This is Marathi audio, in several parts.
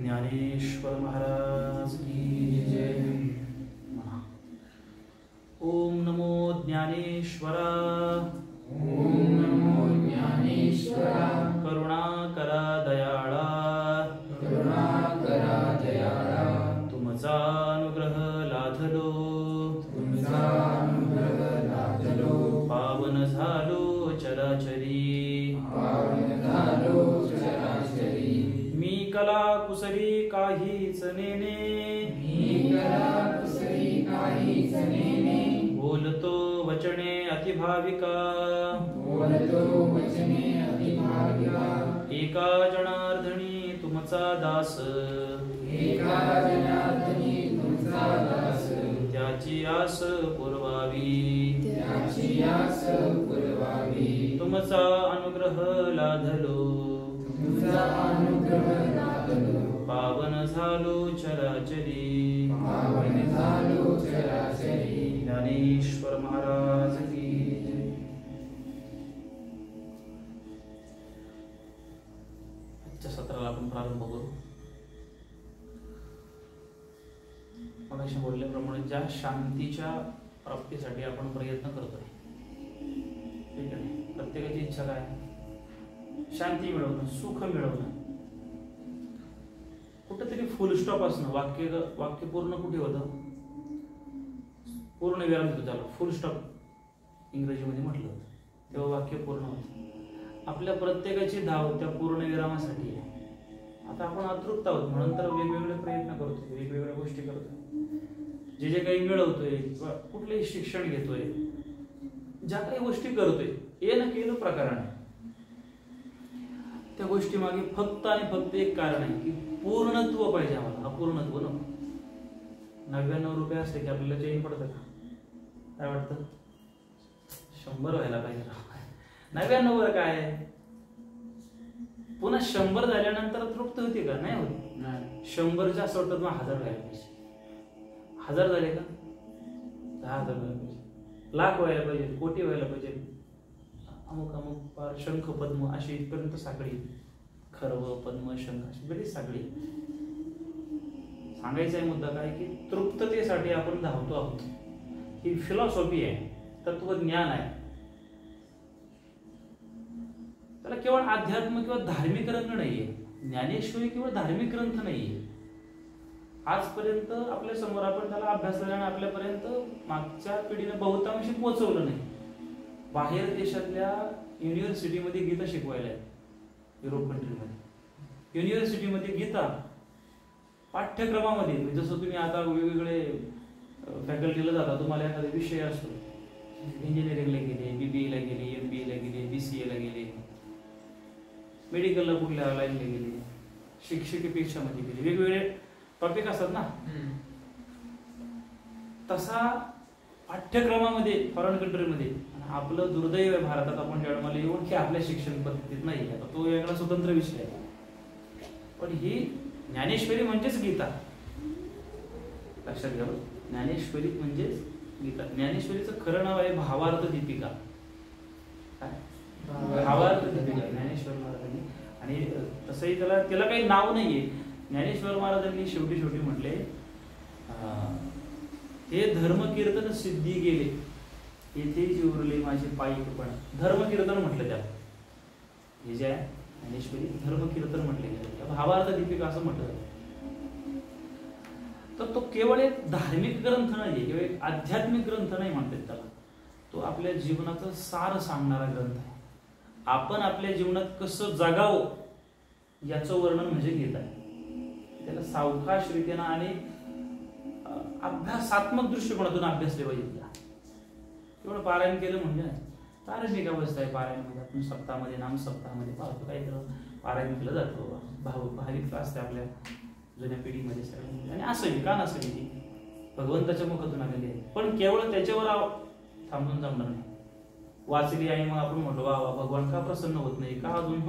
ज्ञानेश्वर महाराज की जय। ओम नमो ज्ञानेश्वरा, ओम नमो ज्ञानेश्वरा। करुणाकरा दयाळा, करुणाकरा दयाळा। तुमचा अनुग्रह लाधलो, तुमचा अनुग्रह लाधलो। पावन झालो चराचरी, पावन झालो चराचरी। मी कला कुसरी काहीच नेने, मी कला कुसरी काहीच नेने। बोलतो वचने अतिभाविका, बोलतो वचने अतिभाविका। एका जनार्दनी तुमचा दास, एका जनार्दनी तुमचा दास। त्याची आस पुरवावी, त्याची आस पुरवावी। तुमचा अनुग्रह लाधलो, तुमचा अनुग्रह लाधलो। पावन झालो चराचरी, पावन झालो चराचरी। ज्ञानेश्वर महाराज की जय। आजच्या सत्राला आपण प्रारंभ करू। मगाशी बोलल्याप्रमाणे ज्या शांतीच्या प्राप्तीसाठी आपण प्रयत्न करतोय, ठीक आहे, प्रत्येकाची इच्छा काय? शांती मिळवणं, सुख मिळवणं। कुठेतरी फुल स्टॉप असणं, वाक्य पूर्ण कुठे होतं? पूर्ण विराम देतो त्याला फुल स्टॉप इंग्रजीमध्ये म्हटलं होतं, तेव्हा वाक्य पूर्ण होतं। आपल्या प्रत्येकाची धाव त्या पूर्ण विरामासाठी आहे। आता आपण अतृप्त आहोत म्हणून तर वेगवेगळे प्रयत्न करतोय, वेगवेगळ्या गोष्टी करतोय, जे काही मिळवतोय किंवा कुठलेही शिक्षण घेतोय, ज्या काही गोष्टी करतोय, हे न केलं प्रकरण आहे। त्या गोष्टी मागे फक्त आणि फक्त एक कारण आहे की पूर्णत्व पाहिजे आम्हाला, अपूर्णत्व नको। 99 रुपये असले की आपल्याला चैन पडतं का? काय वाटतं? 100 व्हायला पाहिजे। 99 वर काय? पुन्हा 100 झाल्यानंतर तृप्त होते का? नाही होत। 100च्या असं वाटतं मग 1000 व्हायला पाहिजे। 1000 झाले का? 10,000 व्हायला पाहिजे, लाख व्हायला पाहिजे, कोटी व्हायला पाहिजे, अमुक अमुक पार शंख पद्म अशी इथपर्यंत साखळी, खर्व पद्म शंख अशी बरीच साखळी। सांगायचा आहे मुद्दा काय की तृप्ततेसाठी आपण धावतो आहोत। ही फिलॉसॉफी आहे, तत्वज्ञान आहे। त्याला केवळ अध्यात्म किंवा धार्मिक रंग नाहीये, ज्ञानेश्वरी केवळ धार्मिक ग्रंथ नाहीये। आजपर्यंत आपल्या समोर आपण त्याला अभ्यासलेला आणि आपल्यापर्यंत मागच्या पिढीने बहुतांशी पोहोचवलं नाही। बाहेर देशातल्या युनिव्हर्सिटीमध्ये गीता शिकवायला आहे, युरोप कंट्रीमध्ये युनिव्हर्सिटीमध्ये गीता पाठ्यक्रमामध्ये। जसं तुम्ही आता वेगवेगळे फॅकल्टीला जाता, तुम्हाला एखादा विषय असतो, इंजिनिअरिंगला गेले, BBA ला गेले, MBA ला गेले, BCA ला गेले, मेडिकलला कुठल्या लाईनला गेले, शिक्षकीपेक्षा मध्ये गेले, वेगवेगळे टॉपिक असतात ना। तसा पाठ्यक्रमामध्ये फॉरेन कंट्रीमध्ये आपलं दुर्दैव आहे भारतात, आपण जन्माला येऊन की आपल्या शिक्षण पद्धतीत नाही। आता तो वेगळा स्वतंत्र विषय आहे, पण ही ज्ञानेश्वरी म्हणजेच गीता, लक्षात घ्या। ज्ञानेश्वरी म्हणजेच गीता। ज्ञानेश्वरीचं खरं नाव आहे भावार्थ दीपिका। भावार्थ दीपिका ज्ञानेश्वर महाराजांनी, आणि तसंही त्याला काही नाव नाहीये। ज्ञानेश्वर महाराजांनी शेवटी म्हटले, हे धर्मकीर्तन सिद्धी गेले, येथे जिवरले माझे पायीकपण। धर्मकीर्तन म्हटलं त्याला, हे जे आहे ज्ञानेश्वरी धर्मकीर्तन म्हटले गेले, भावार्थ दीपिका असं म्हटलं जातं। तर तो केवळ एक धार्मिक ग्रंथ नाहीये, किंवा एक आध्यात्मिक ग्रंथ नाही म्हणतात त्याला, तो आपल्या जीवनाचं सार सांगणारा ग्रंथ आहे। आपण आपल्या जीवनात कसं जगावं याचं वर्णन म्हणजे गीता आहे। त्याला सावकाश रीतीनं आणि अभ्यासात्मक दृष्टिकोनातून अभ्यासले पाहिजे। केवळ पारायण केलं म्हणजे धार्मिक अवस्था आहे। पारायणमध्ये आपण सप्ताहामध्ये, नाम सप्ताहामध्ये पाहतो, काही पारायण केलं जातं, भाविक असते आपल्या जुन्या पिढीमध्ये सगळ्यांनी, आणि असंही का नसली ती भगवंताच्या मुखातून आलेली आहे। पण केवळ त्याच्यावर थांबून जमणार नाही। वाचली आणि मग आपण म्हटलं वा भगवान का प्रसन्न होत नाही, का अजून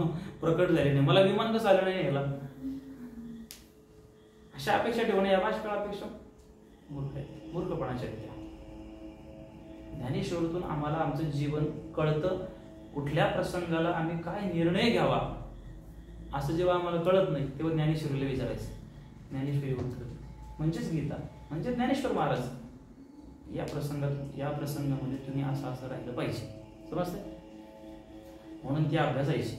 प्रकट झाले नाही, मला विमान कसं आलं नाही याला, अशा अपेक्षा ठेवणे या बाष्कळापेक्षा मूर्खपणाच्या त्या। ज्ञानेश्वरीतून आम्हाला आमचं जीवन कळतं, कुठल्या प्रसंगाला आम्ही काय निर्णय घ्यावा असं जेव्हा आम्हाला कळत नाही तेव्हा ज्ञानेश्वरीला विचारायचं, ज्ञानेश्वरी ग्रंथ म्हणजेच गीता म्हणजे ज्ञानेश्वर महाराज. या प्रसंगामध्ये तुम्ही असं राहिलं पाहिजे, समजते. म्हणून ती अभ्यासायची.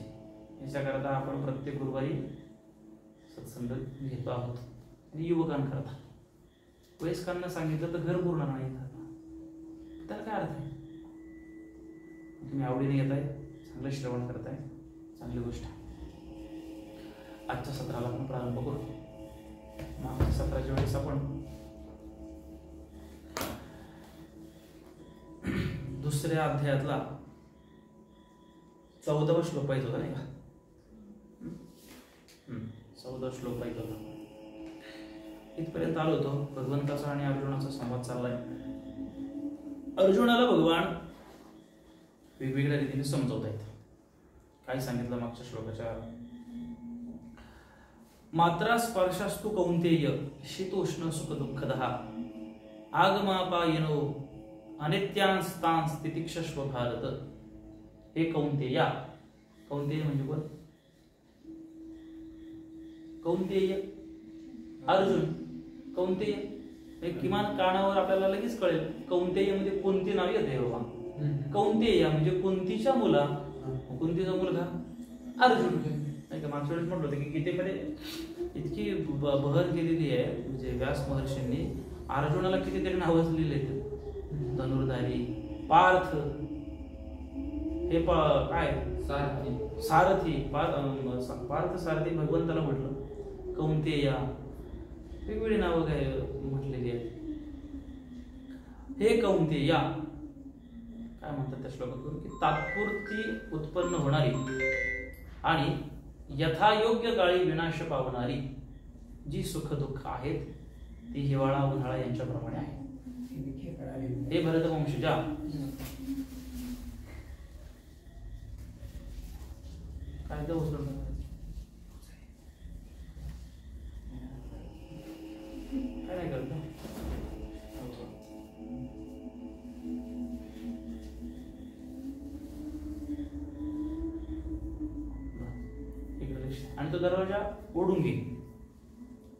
याच्याकरता आपण प्रत्येक गुरुवारी सत्संग घेतो आहोत. आणि युवकांकरता वयस्कांना सांगितलं तर घर पूर्ण नाही, त्याला काय अर्थ आहे. तुम्ही आवडीने घेताय, चांगलं श्रवण करताय, चांगली गोष्ट आहे. आजच्या सत्राला आपण प्रारंभ करू. मागच्या सत्राच्या वेळेस आपण दुसऱ्या अध्यायातला 14वा श्लोक पाहिजे होता, नाही का? 14 श्लोक पाहिजे होता. इथपर्यंत आलो होतो. भगवंताचा आणि अर्जुनाचा संवाद चाललाय. अर्जुनाला भगवान वेगवेगळ्या रीतीने समजवत आहेत. काय सांगितलं मागच्या श्लोकाच्या? मात्रा स्पर्शास्तु कौंतेय शीतोष्ण सुख दुःखदः आगमापायनो अनित्यांस्तांस तितिक्षस्व भारत. हे कौंतेया. कौंतेय म्हणजे कोण? कौंतेय अर्जुन. कौंतेय किमान कानावर आपल्याला लगेच कळेल. कौंतेय म्हणजे कोणती नाव येते बाबा. कौंतेय म्हणजे कुंतीच्या मुला. कुंतीचा मुलगा अर्जुन. नाही का? मागच्या वेळेस म्हटलं होतं की गीतेमध्ये इतकी बहर केलेली आहे, म्हणजे व्यास महर्षींनी अर्जुनाला कितीतरी नावं लिहिली आहेत. धनुर्धारी, पार्थ, हे काय सारथी, पार्थ सारथी भगवंताला म्हटलं. कौंतेया वेगवेगळी नावं काय म्हटलेली आहेत. हे कौंतेया काय म्हणतात त्या श्लोकातून की तात्पुरती उत्पन्न होणारी आणि यथायोग्य काळी विनाश पावणारी जी सुख दुःख आहेत ती हिवाळा उन्हाळा यांच्याप्रमाणे आहे. हे भरतवंशजा. काय ते उचलून काय नाही करत. आणि तो दरवाजा ओढून घे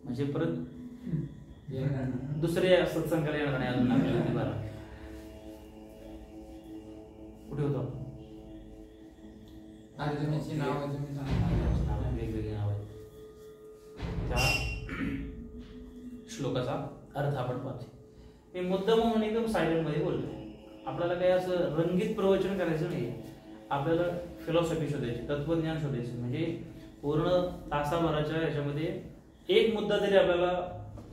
म्हणजे परत दुसऱ्या सत्संगाला येणार नाही. अजून आपल्याला बरं कुठे होतो? अर्जुनाची नाव वेगवेगळी नाव आहेत. त्या श्लोकाचा अर्थ आपण पाहतो. मी मुद्दाम म्हणून एकदम सायलेंट मध्ये बोलतो. आपल्याला काही असं रंगीत प्रवचन करायचं नाही. आपल्याला फिलॉसॉफी शोधायची, तत्वज्ञान शोधायचं. म्हणजे पूर्ण तासाभराच्या याच्यामध्ये एक मुद्दा जरी आपल्याला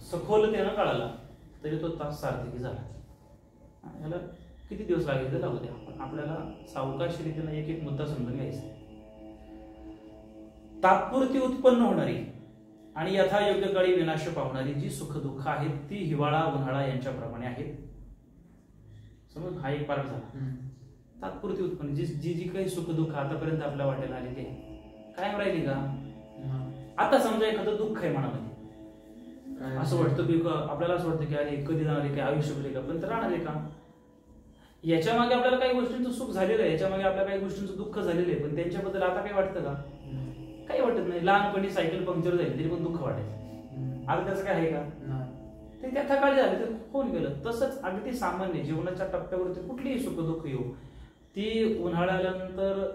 सखोलतेनं कळाला तरी तो तास सार्थकी झाला. याला किती दिवस लागेल तर लागू द्या. पण आपल्याला सावकाश रीतीनं एक एक मुद्दा समजून घ्यायचा. तात्पुरती उत्पन्न होणारी आणि यथायोग्य काळी विनाश पावणारी जी सुख दुःख आहेत ती हिवाळा उन्हाळा यांच्याप्रमाणे आहेत. समज हा एक पार्ट झाला. तात्पुरती उत्पन्न जी जी काही सुख दुःख आतापर्यंत आपल्या वाटेला आली ते कायम राहिली का? आता समजा एखादं दुःख आहे मनामध्ये, असं वाटतं की आपल्याला असं वाटतं की अरे कधी जाणार आहे, काही आयुष्य बरे का, पण तर राहणार आहे का? याच्या मागे आपल्याला काही गोष्टींचं सुख झालेलं आहे, याच्या मागे आपल्याला काही गोष्टींचं दुःख झालेलं आहे, पण त्यांच्याबद्दल आता काही वाटतं का? काही वाटत नाही. लहानपणी सायकल पंक्चर झाली तरी पण दुःख वाटायचं. आता त्याचं काय आहे का? ते त्या थकाळी झाले तर कोण गेलं. तसंच अगदी सामान्य जीवनाच्या टप्प्यावरती कुठलीही सुख दुःख येऊ, ती उन्हाळ्यानंतर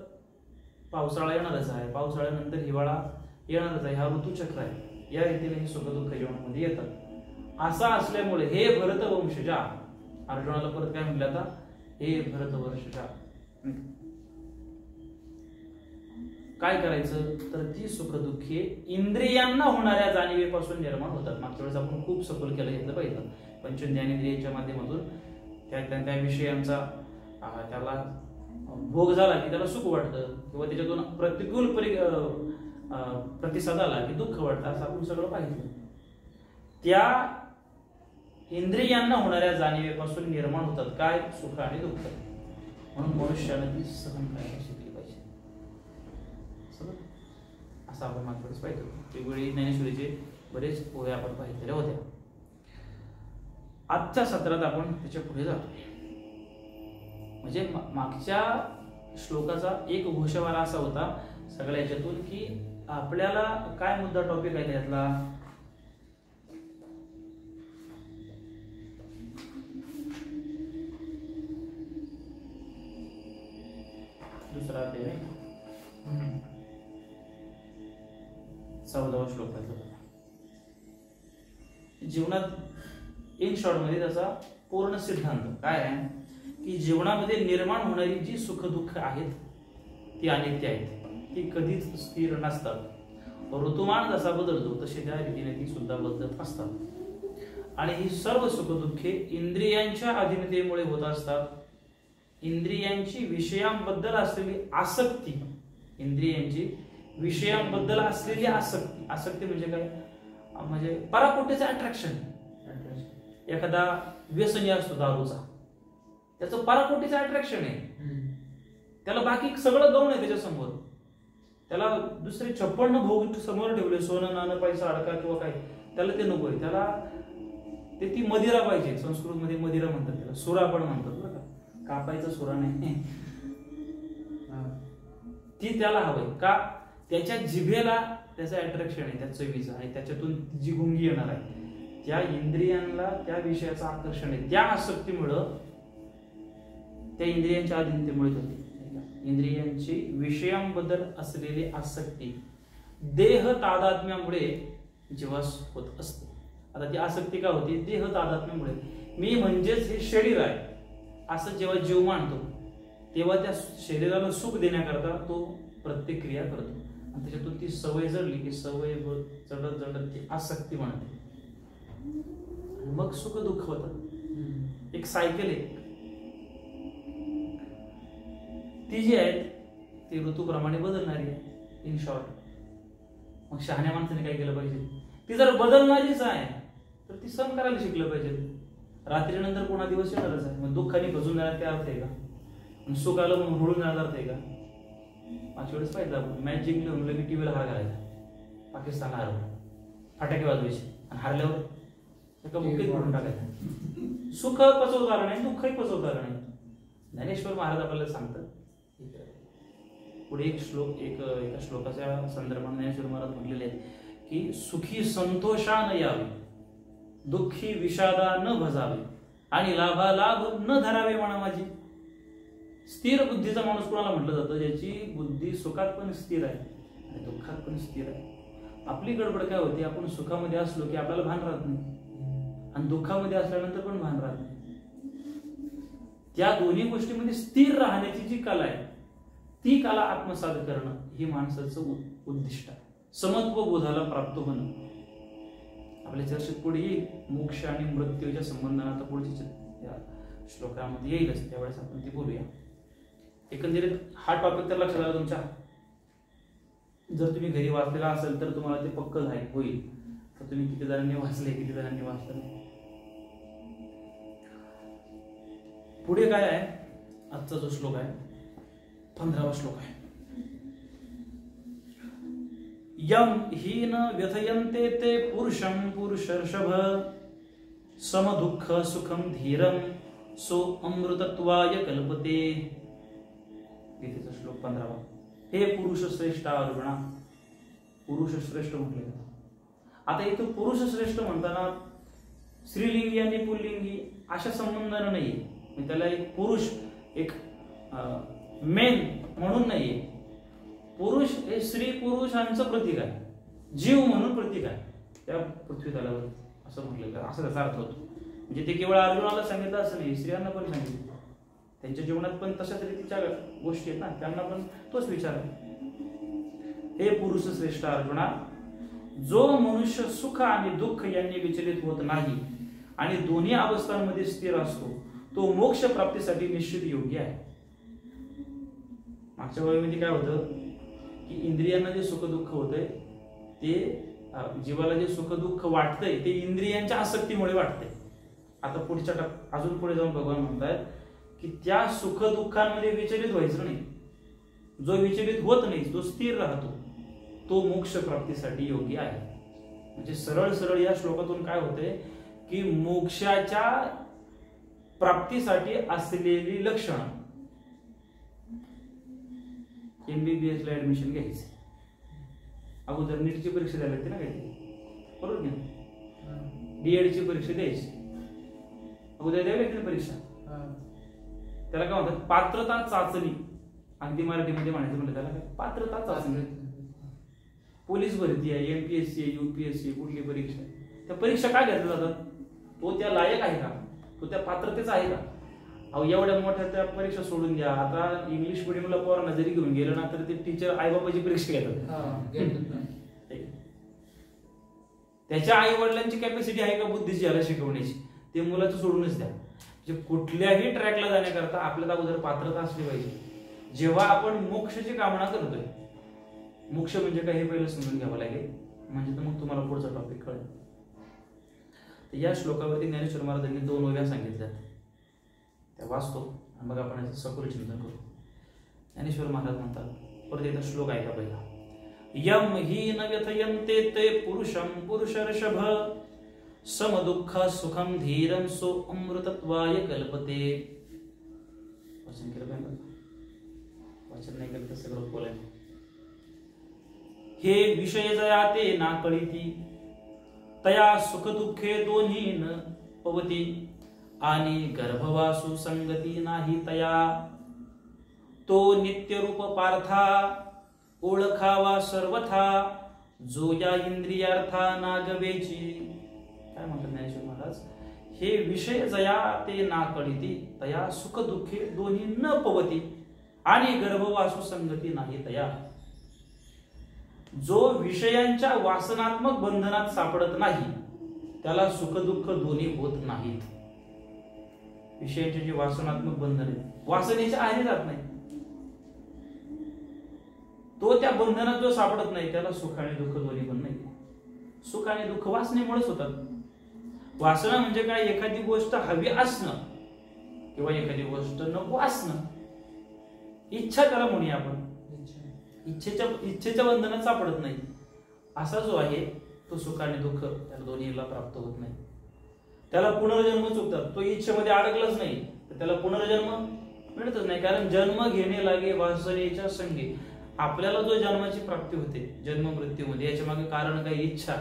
पावसाळा येणारच आहे, पावसाळ्यानंतर हिवाळा येणारच आहे. हा ऋतुचक्र आहे. या रीतीने ही सुख दुःख जीवनामध्ये येतात. असं असल्यामुळे हे भरतवंशजा, अर्जुनाला परत काय म्हटलं आता? हे भरतवंशजा काय करायचं तर ती सुख दुःखे इंद्रियांना होणाऱ्या जाणीवेपासून निर्माण होतात. मागच्या वेळेस आपण खूप सखोल केलं घेतलं पाहिजे. पंचज्ञानेंद्रियांच्या माध्यमातून त्या विषयांचा त्याला भोग झाला की त्याला सुख वाटतं किंवा त्याच्यातून प्रतिकूल प्रतिसाद आला की दुःख वाटतं, असं आपण सगळं पाहिजे. त्या इंद्रियांना होणाऱ्या जाणीवेपासून निर्माण होतात काय? सुख आणि दुःख. म्हणून मनुष्यानं ती सहन करायला शिकली पाहिजे. असं आपण मागच्या वेळेस पाहिजे. वेगवेगळी ज्ञानेश्वरीचे बरेच पोहे आपण पाहिलेल्या होत्या. आजच्या सत्रात आपण त्याच्या पुढे जातो. म्हणजे मागच्या श्लोकाचा एक घोषवारा असा होता सगळ्या याच्यातून की आपल्याला काय मुद्दा टॉपिक आहे त्यातला दुसरा अध्याय आहे 14वा श्लोक आहे. जीवनात इन शॉर्ट मध्ये त्याचा पूर्ण सिद्धांत काय आहे की जीवनामध्ये निर्माण होणारी जी सुख दुःख आहेत ती अनित्य आहेत, ती कधीच स्थिर नसतात. ऋतुमान जसा बदलतो तसे त्या रीतीने ती सुद्धा बदलत असतात. आणि ही सर्व सुख दुःखे इंद्रियांच्या अधीनतेमुळे होत असतात. इंद्रियांची विषयांबद्दल असलेली आसक्ती, इंद्रियांची विषयांबद्दल असलेली आसक्ती, आसक्ती म्हणजे काय, म्हणजे पराकोटीचं अट्रॅक्शन. एखादा व्यसनी असतो दारूचा, त्याचं पराकोटीचं अट्रॅक्शन आहे, त्याला बाकी सगळं गौण आहे त्याच्यासमोर, त्याला दुसरे 56 भोग समोर ठेवले, सोनं नाणं पैसा अडका किंवा काय, त्याला ते नकोय, त्याला ते ती मदिरा पाहिजे. संस्कृत मध्ये मदिरा म्हणतात त्याला, सुरा पण म्हणतात बरं का, कापायचा सुरा नाही, ती त्याला हवंय का, त्याच्या जिभेला त्याचं अट्रॅक्शन आहे, त्या चवीचं आहे, त्याच्यातून जी गुंगी येणार आहे, त्या इंद्रियांना त्या विषयाचं आकर्षण आहे, त्या आसक्तीमुळं, त्या इंद्रियांच्या अधीनतेमुळे होते. इंद्रियांची विषयांबद्दल असलेली आसक्ती देह तादात्म्यामुळे जीवास होत असते. आता ती आसक्ती का होती, देह तादात्म्यामुळे. मी म्हणजेच हे शरीर आहे असं जेव्हा जीव मानतो तेव्हा त्या शरीराला सुख देण्याकरता तो प्रत्येक क्रिया करतो, आणि त्याच्यातून ती सवय जडली की सवय जडत जडत ती आसक्ती बनते, मग सुख दुःख होतं. एक सायकल आहे ती जी आहे ती ऋतूप्रमाणे बदलणारी आहे. इन शॉर्ट, मग शहाण्या माणसाने काय केलं पाहिजे, ती जर बदलणारीच आहे तर ती सहन करायला शिकलं पाहिजे. रात्रीनंतर पुन्हा दिवस येणारच आहे, मग दुःखाने भजून जाणार ते अर्थ आहे का, सुख आलं म्हणून हुळून जाणार अर्थ आहे का. मागच्या वेळेस पाहिजे आपण मॅच जिंकलं म्हणलं की टीव्हीला हार घालायचा, पाकिस्तान हरवलं, फटाके वाजवायचे, आणि हारल्यावर एका बुक्कीत भरून टाकायचं. सुख पचवतार नाही, दुःखही पचवतार नाही. ज्ञानेश्वर महाराज आपल्याला सांगतात. पुढे एक श्लोक, एका श्लोकाच्या संदर्भात ज्ञानेश्वर महाराज म्हटलेले आहेत की सुखी संतोषा न यावे, दुःखी विषादा न भजावे, आणि लाभालाभ न धरावे म्हणा माझी. स्थिर बुद्धीचा माणूस कोणाला म्हटलं जातं, ज्याची बुद्धी सुखात पण स्थिर आहे आणि दुःखात पण स्थिर आहे. आपली गडबड काय होती, आपण सुखामध्ये असलो की आपल्याला भान राहत नाही, आणि दुःखामध्ये असल्यानंतर पण भान राहत नाही. त्या दोन्ही गोष्टीमध्ये स्थिर राहण्याची जी कला आहे ती कला आत्मसात करणं ही माणसाचं उद्दिष्ट आहे. समत्व बोधाला प्राप्त होणं आपल्या चर्चेत पुढे येईल. मोक्ष आणि मृत्यूच्या संबंधाने आता पुढच्या श्लोकामध्ये येईलच, त्यावेळेस आपण ते बोलूया. एकंदरीत हा टॉपिक तर लक्षात आला तुमच्या, जर तुम्ही घरी वाचलेला असेल तर तुम्हाला ते पक्क होईल. तर तुम्ही किती जणांनी वाचले, किती जणांनी वाचलं नाही. पुढे काय आहे, आजचा जो श्लोक आहे 15वा श्लोक आहे. यम हीन व्यथयन्ते ते पुरुषं पुरुषर्षभ समदुःख सुखम धीरम सो अमृतत्वाय कल्पते. गीतेचा श्लोक 15वा. हे पुरुष श्रेष्ठ अर्जुना, पुरुष श्रेष्ठ म्हटले. आता इथं पुरुष श्रेष्ठ म्हणताना स्त्रीलिंगी आणि पुल्लिंगी अशा संबंधाने नाहीये, त्याला एक पुरुष एक मेन म्हणून नाहीये. पुरुष हे स्त्री पुरुषांचं प्रतीक आहे, जीव म्हणून प्रतीक आहे त्या पृथ्वी तलावर, असं म्हटलं का, असं त्याचा अर्थ होतो. म्हणजे ते केवळ अर्जुनाला सांगितलं असं नाही, स्त्रियांना पण सांगितलं. त्यांच्या जीवनात पण तशाच रीतीच्या गोष्टी आहेत ना, त्यांना पण तोच विचार आहे. हे पुरुष श्रेष्ठ अर्जुना, जो मनुष्य सुख आणि दुःख यांनी विचलित होत नाही आणि दोन्ही अवस्थांमध्ये स्थिर असतो तो मोक्ष प्राप्तीसाठी निश्चित योग्य आहे. मागच्या वेळेमध्ये काय होतं की इंद्रियांना जे सुख दुःख होतंय ते जीवाला जे सुख दुःख वाटतंय ते इंद्रियांच्या आसक्तीमुळे वाटतंय. आता पुढच्या अजून पुढे जाऊन भगवान म्हणतात की त्या सुख दुःखांमध्ये विचलित व्हायचं नाही. जो विचलित होत नाही, जो स्थिर राहतो तो मोक्ष प्राप्तीसाठी योग्य आहे. म्हणजे सरळ सरळ या श्लोकातून काय होतंय की मोक्षाच्या प्राप्तीसाठी असलेली लक्षणं. MBBS ला ऍडमिशन घ्यायचं, अगोदर नीटची परीक्षा द्यायला लागते ना काहीतरी, बरोबर ना. DED ची परीक्षा द्यायची, अगोदर द्यावी लागते ना परीक्षा. त्याला काय म्हणतात, पात्रता चाचणी. अगदी मराठीमध्ये म्हणायचं म्हणलं त्याला काय पात्रता चाचणी. पोलीस भरती आहे, MPSC आहे, UPSC कुठली परीक्षा आहे, त्या परीक्षा काय घेतल्या जातात? तो त्या लायक आहे का, तो त्या पात्रतेचा आहे का? अहो एवढ्या मोठ्या त्या परीक्षा सोडून द्या. आता इंग्लिश मिडियमला पोरांना जरी घेऊन गेलं ना तर ते टीचर आईबापाची परीक्षा घेतात. त्याच्या आई वडिलांची कॅपॅसिटी आहे का बुद्धीची याला शिकवण्याची? ते मुलाचं सोडूनच द्या. म्हणजे कुठल्याही ट्रॅकला जाण्याकरता आपल्याला अगोदर पात्रता असली पाहिजे. जेव्हा आपण मोक्षाची कामना करतोय, मोक्ष म्हणजे काय हे पहिलं समजून घ्यावं लागेल, म्हणजे तर मग तुम्हाला पुढचा टॉपिक कळेल. तर या श्लोकावरती ज्ञानेश्वर महाराजांनी 2 ओव्या सांगितल्यात, त्या वाचतो आणि मग आपण याचं सखोल चिंतन करू. ज्ञानेश्वर महाराज म्हणतात, परत एकदा श्लोक ऐका पहिला. यम हि न व्यथयन्ते ते पुरुषं पुरुषर्षभ समदुःख सुखम धीरं सो अमृतत्वाय कल्पते. वाचन केलं पाहिजे, वाचन नाही केलं तर सगळं बोलाय. हे विषय जया ते ना कळीती तया सुख दुःखे दोन्ही न पवती आणि गर्भवासु संगती नाही तया तो नित्य रूप पार्था ओळखावा सर्वथा जो या इंद्रियार्था नागवेची. काय म्हणतात ज्ञानेश्वर महाराज? हे विषय जया ते ना कळीती तया सुख दुःखे दोन्ही न पवती आणि गर्भवासु संगती नाही तया. जो विषयांच्या वासनात्मक बंधनात सापडत नाही त्याला सुख दुःख दोन्ही होत नाहीत. विषयांचे जे वासनात्मक बंधन आहेत, वासनेच्या आधी जात नाही, तो त्या बंधनात जो सापडत नाही त्याला सुख आणि दुःख दोन्ही पण नाही. सुख आणि दुःख वासनेमुळेच होतात. वासना म्हणजे काय? एखादी गोष्ट हवी असणं किंवा एखादी गोष्ट नको असणं, इच्छा त्याला म्हणूया आपण. इच्छेच्या बंधनात सापडत नाही. असा जो आहे तो सुख आणि दुःख त्या दोन्हीला प्राप्त होत नाही. त्याला पुनर्जन्म चुकतात. तो इच्छेमध्ये अडकलाच नाही तर त्याला पुनर्जन्म मिळतच नाही. कारण जन्म घेणे लागे वासनेच्या संगे. आपल्याला जो जन्माची प्राप्ती होते जन्म मृत्यूमध्ये, याच्या मागे कारण काय? इच्छा.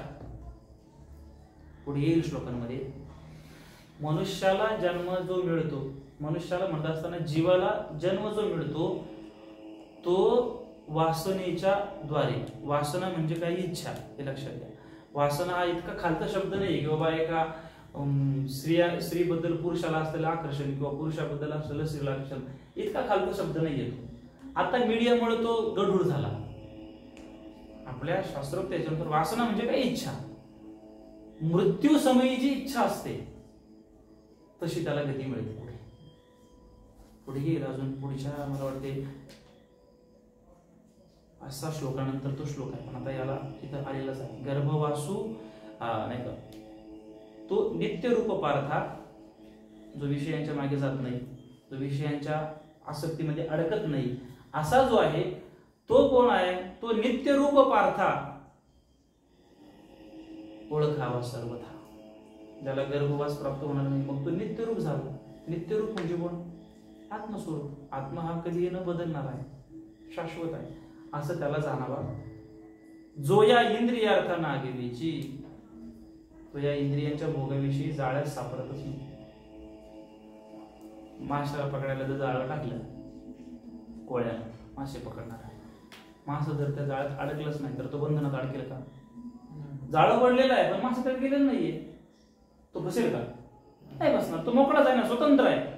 पुढे येईल श्लोकांमध्ये. मनुष्याला जन्म जो मिळतो, मनुष्याला म्हणत असताना जीवाला जन्म जो मिळतो तो वासनेच्या द्वारे. वासना म्हणजे काय? इच्छा. हे लक्षात घ्या. वासना हा इतका खालचा शब्द नाही की बाबा एका स्त्रीबद्दल पुरुषाला असलेलं आकर्षण किंवा पुरुषाबद्दल असलेलं स्त्रीला आकर्षण, इतका खालचा शब्द नाही येतो. आता मीडियामुळे तो गढूळ झाला. आपल्या शास्त्रोक्त याच्यानंतर वासना म्हणजे काय? इच्छा. मृत्यू समयी जी इच्छा असते तशी त्याला गती मिळते. पुढे पुढे येईल अजून पुढच्या मला वाटते 5-6 श्लोकानंतर तो श्लोक आहे. पण आता याला तिथं आलेलाच आहे. गर्भवासू नाही का, तो नित्य रूप पार्था, जो विषयांच्या मागे जात नाही, जो विषयांच्या आसक्तीमध्ये अडकत नाही, असा जो आहे तो कोण आहे? तो नित्य रूप पार्था ओळखावा सर्वथा. ज्याला गर्भवास प्राप्त होणार नाही मग तो नित्य रूप झाला. नित्य रूप म्हणजे कोण? आत्मस्वरूप. आत्मा हा कधी न बदलणार आहे, शाश्वत आहे, असं त्याला जाणावा. जो या इंद्रियार्था नागेवीची, तो या इंद्रियांच्या भोगाविषयी जाळ्यात सापडतच नाही. माशाला पकडायला जर जाळं टाकलं कोळ्याला, मासे पकडणार आहे. मासा जर त्या जाळ्यात अडकलंच नाही तर तो बंधनात अडकेल का? जाळं पडलेलं आहे पण मासा त्यात गेलेलं नाहीये, तो बसेल का? नाही बसणार. तो मोकळाच आहे ना, स्वतंत्र आहे.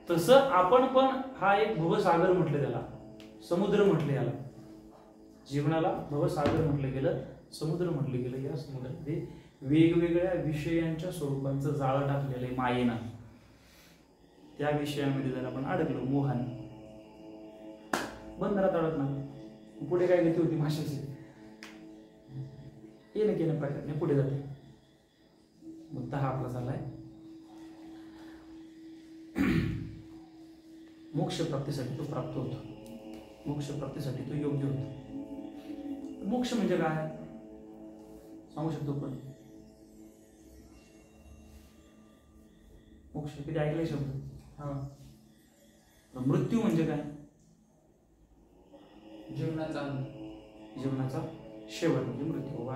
तसं आपण पण हा एक भवसागर म्हटलं, त्याला समुद्र म्हटले. याला जीवनाला भवसागर म्हटलं गेलं, समुद्र म्हटलं गेलं. या समुद्रामध्ये वेगवेगळ्या विषयांच्या स्वरूपांचं जाळं टाकलेलं आहे मायेनं. त्या विषयामध्ये जर आपण अडकलो मोहाने, बंधनात अडकणार. पुढे काय गती होती माशाची? येणं केलं प्रकारे पुढे जाते. मुद्दा हा आपला झालाय मोक्ष प्राप्तीसाठी तो प्राप्त होतो. मोक्ष प्राप्तीसाठी तो योग्य होतो. मोक्ष म्हणजे काय सांगू शकतो पण? मोक्ष कधी ऐकलाय शब्द? हा. मृत्यू म्हणजे काय? जीवनाचा शेवट म्हणजे मृत्यू.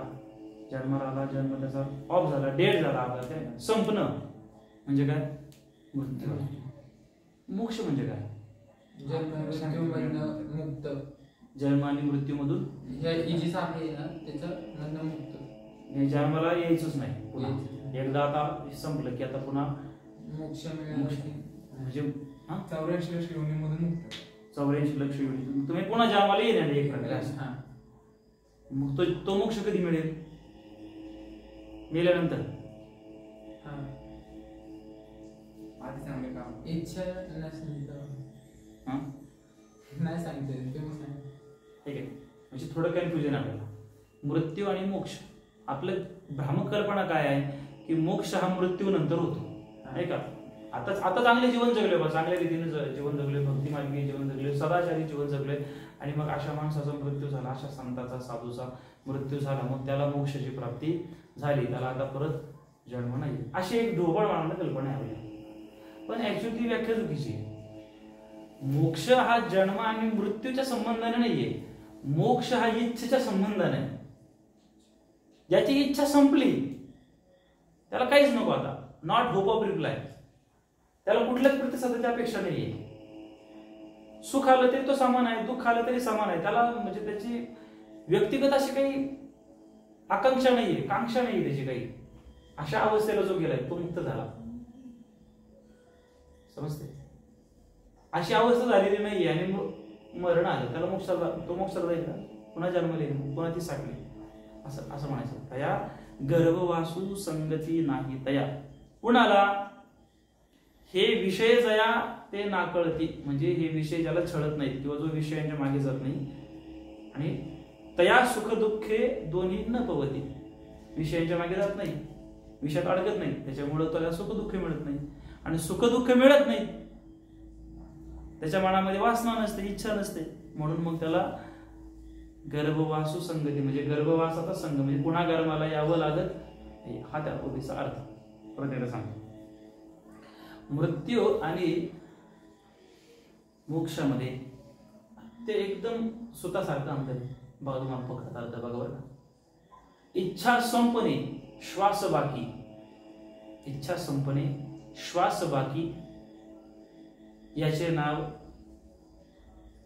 जन्माला आला, जन्म त्याचा ऑफ झाला, डेड झाला, आपला काय संपणं म्हणजे काय? मृत्यू. मोक्ष म्हणजे काय? मृत्यूमधनं मुक्त. जन्म आणि मृत्यूमधून ही जी साखळी आहे ना त्याच्यामधनं मुक्त. जन्माला यायचंच नाही पुन्हा. एकदा आता संपलं की आता पुन्हा मोक्ष मिळाला म्हणजे 84 लक्ष योनीमधून मुक्त. 84 लक्ष योनी तुम्ही पुन्हा जन्माला येणार एक प्रकारे. मग तो मोक्ष कधी मिळेल? मेल्यानंतर. आधी चांगले काम. इच्छा नाही सांगते तुम्ही सांग. ठीक आहे. म्हणजे थोडं कन्फ्युजन आपल्याला. मृत्यू आणि मोक्ष आपलं भ्रामक कल्पना काय आहे की मोक्ष हा मृत्यू नंतर होतो नाही का. आता चांगले जीवन जगले बा, चांगल्या रीतीने जीवन जगले, भक्ती मार्गी जीवन जगले, सदाचारी जीवन जगले आणि मग अशा माणसाचा मृत्यू झाला, अशा संताचा साधूचा मृत्यू झाला, मग त्याला मोक्षाची प्राप्ती झाली, त्याला आता परत जन्म नाही. अशी एक ढोबळ मानणारी कल्पना आहे आपल्याला. पण ऍक्च्युअली ती व्याख्या चुकीची आहे. मोक्ष हा जन्म आणि मृत्यूच्या संबंधाने नाहीये. मोक्ष हा इच्छेच्या संबंधाने आहे. ज्याची इच्छा संपली त्याला काहीच नको आता. Not hope of reply. त्याला कुठल्याच प्रतिसादाची अपेक्षा नाहीये. सुख आलं तरी तो समान आहे, दुःख आलं तरी समान आहे. त्याला म्हणजे त्याची व्यक्तिगत अशी काही आकांक्षा नाहीये, कांक्षा नाहीये त्याची काही. अशा अवस्थेला जो गेलाय तो मुक्त झाला. समजते? अशी अवस्था झालेली नाहीये आणि मरण आलं त्याला मोक्षाला, तो मोक्षाला जाईल का? पुन्हा जन्म येईल, पुन्हा ती साठली, असं म्हणायचं. तया गर्भवासू संगती नाही तया. कुणाला? हे विषय जया ते नाकळती, म्हणजे हे विषय ज्याला छळत नाहीत किंवा जो विषयांच्या मागे जात नाही. आणि तया सुख दुःखे दोन्ही न पवती. विषयांच्या मागे जात नाही, विषयात अडकत नाही, त्याच्यामुळे त्याला सुख दुःख मिळत नाही. आणि सुख दुःख मिळत नाही त्याच्या मनामध्ये वासना नसते, इच्छा नसते, म्हणून मग त्याला गर्भवासू संगती म्हणजे गर्भवासाचा संघ म्हणजे पुन्हा गर्भाला यावं लागत नाही. हा त्या ओळीचा अर्थ प्रत्येक सांगतो. मृत्यू आणि मोक्षामध्ये ते एकदम सुतासारखं अंतर आहे. बघा तुम्हाला पकडता अर्थ बघा बरं. इच्छा संपणे श्वास बाकी. इच्छा संपणे श्वास बाकी याचे नाव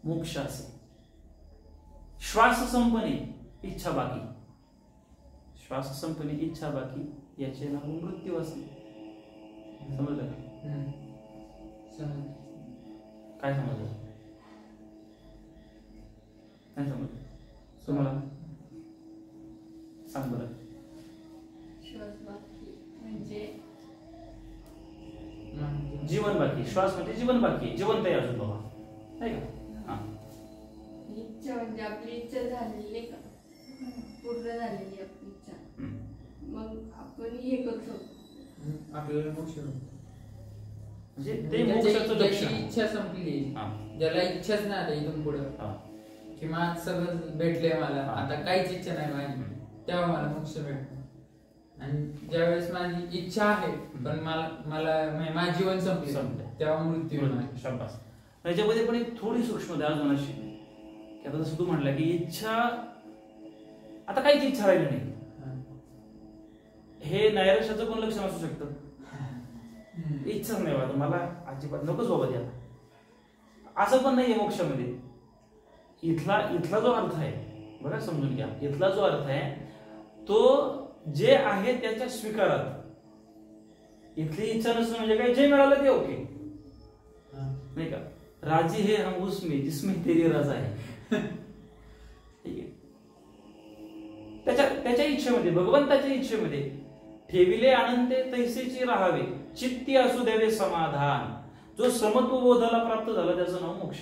मोक्ष असे. श्वास संपणे इच्छा बाकी, श्वास संपणे इच्छा बाकी याचे नाव मृत्यू असे. समजलं का? काय समजलं? काय समजलं तुम्हाला? सांग बरं. श्वास बाकी म्हणजे जीवन बाकी. श्वास म्हणजे जीवन बाकी, जिवंत आहे अजून बाबा नाही का? इच्छा म्हणजे आपली इच्छा झालेली का पूर्ण झालेली आपली इच्छा, मग आपण हे करू शकतो आपल्याला मोक्ष म्हणजे ते मोक्षाचं लक्षण. इच्छा संपली, ज्याला इच्छाच नाही आता इथून पुढे किंवा सगळं भेटलंय मला, आता काहीच इच्छा नाही माझी, तेव्हा मला मोक्ष भेटतो. आणि ज्यावेळेस माझी इच्छा आहे पण मला माझं जीवन संपले तेव्हा मृत्यू होणार. शाबास. याच्यामध्ये पण एक थोडी सूक्ष्मता अजून अशी की आता जसं तू म्हटलं की इच्छा आता काहीच इच्छा राहिली नाही, हे नैराश्याचं पण लक्षण असू शकतं. इच्छाच नाही बाबा मला अजिबात नकोच बाबा द्या, असं पण नाहीये मोक्षामध्ये. इथला जो अर्थ आहे बघा समजून घ्या. इथला जो अर्थ आहे तो जे आहे त्याच्या स्वीकारात. इथली इच्छा नसणं म्हणजे काय, जे मिळालं ते ओके नाही का. राजी है हम उसमें जिसमें तेरी रजा है. ठीक आहे. त्याच्या इच्छेमध्ये, भगवंताच्या इच्छेमध्ये ठेविले आनंदे तैसेची राहावे, चित्ती असू द्यावे समाधान. जो समत्व बोधाला प्राप्त झाला त्याचं नाव मोक्ष.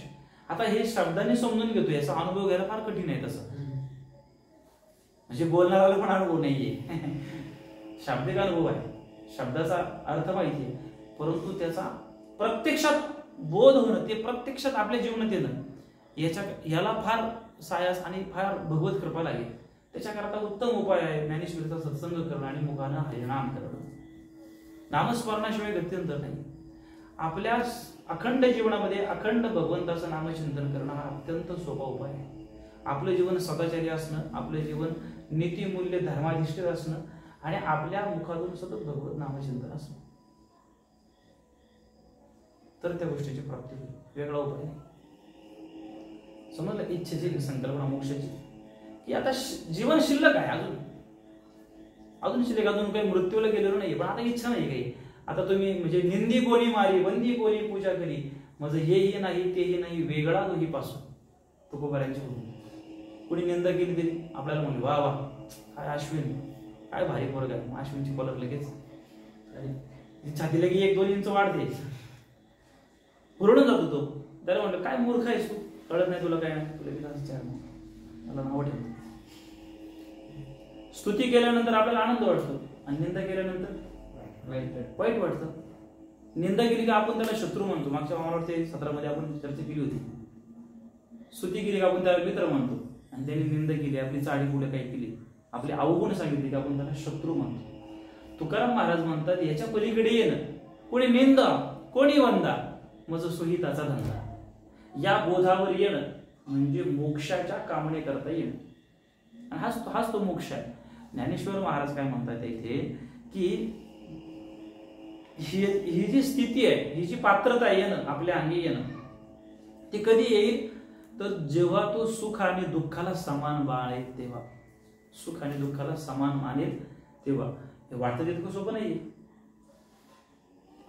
आता हे शब्दांनी समजून घेतो, याचा अनुभव घ्यायला फार कठीण आहे. तसं म्हणजे बोलणाऱ्याला पण अनुभव नाहीये, शाब्दिक अनुभव आहे, शब्दाचा अर्थ माहिती आहे, परंतु त्याचा प्रत्यक्षात बोध होणं, ते प्रत्यक्षात आपल्या जीवनात येणं, याला फार सायास आणि फार भगवत कृपा लागेल. त्याच्याकरता उत्तम उपाय आहे ज्ञानेश्वरीचा सत्संग करणं आणि मुखानं हरिनाम करणं. नामस्मरणाशिवाय गत्यंतर नाही. आपल्या अखंड जीवनामध्ये अखंड भगवंताचं नामचिंतन करणं हा अत्यंत सोपा उपाय आहे. आपलं जीवन सदाचारी असणं, आपलं जीवन नीतिमूल्य धर्माधिष्ठित असणं आणि आपल्या मुखातून सतत भगवत नामचिंतन असणं, तर त्या गोष्टीची प्राप्ती होईल. वेगळा उपाय नाही. समजलं, इच्छेची संकल्पना मोक्षाची, की आता जीवन शिल्लक आहे, अजून शिल्लक, अजून काही मृत्यूला गेलेलो नाही, पण आता इच्छा नाही काही. आता तुम्ही म्हणजे निंदी कोणी मारी, बंदी कोणी पूजा करी, माझं हेही नाही तेही नाही, वेगळा दोही पासून. तुकोबारांची कोणी निंदा केली तरी आपल्याला म्हणले वा वा काय अश्विन, काय भारी पोरग आहे. अश्विनची पलक लगेच छाती लगे 1-2 इंच वाढते, हुरडून जातो तो. त्याला म्हणलं काय मूर्ख आहेस तू, कळत नाही तुला काय नाही, तुला मला नाव ठेवतो. स्तुती केल्यानंतर आपल्याला आनंद वाटतो आणि निंदा केल्यानंतर वाईट वाटतं. निंदा केली की आपण त्याला शत्रू म्हणतो. मागच्या मला वाटते सत्रामध्ये आपण चर्चा केली होती. स्तुती केली की आपण त्याला मित्र म्हणतो, आणि त्यांनी निंदा केली, आपली चाडी पुढे काही केली, आपली अवगुण सांगितली की आपण त्याला शत्रू म्हणतो. तुकाराम महाराज म्हणतात याच्या पलीकडे येणं, कोणी निंदा कोणी वंदा, मज सुहिताचा धंदा. या बोधावर येणं म्हणजे मोक्षाच्या कामणे करता येणं, आणि हाच तो मोक्ष आहे. ज्ञानेश्वर महाराज काय म्हणतात इथे की ही जी स्थिती आहे, ही जी पात्रता येणं, आपल्या अंगी येणं, ती कधी येईल तर जेव्हा तो सुख आणि दुःखाला समान बाळेल तेव्हा. सुख आणि दुःखाला समान मानेल तेव्हा. हे वाटतं तितकं सोपं नाहीये.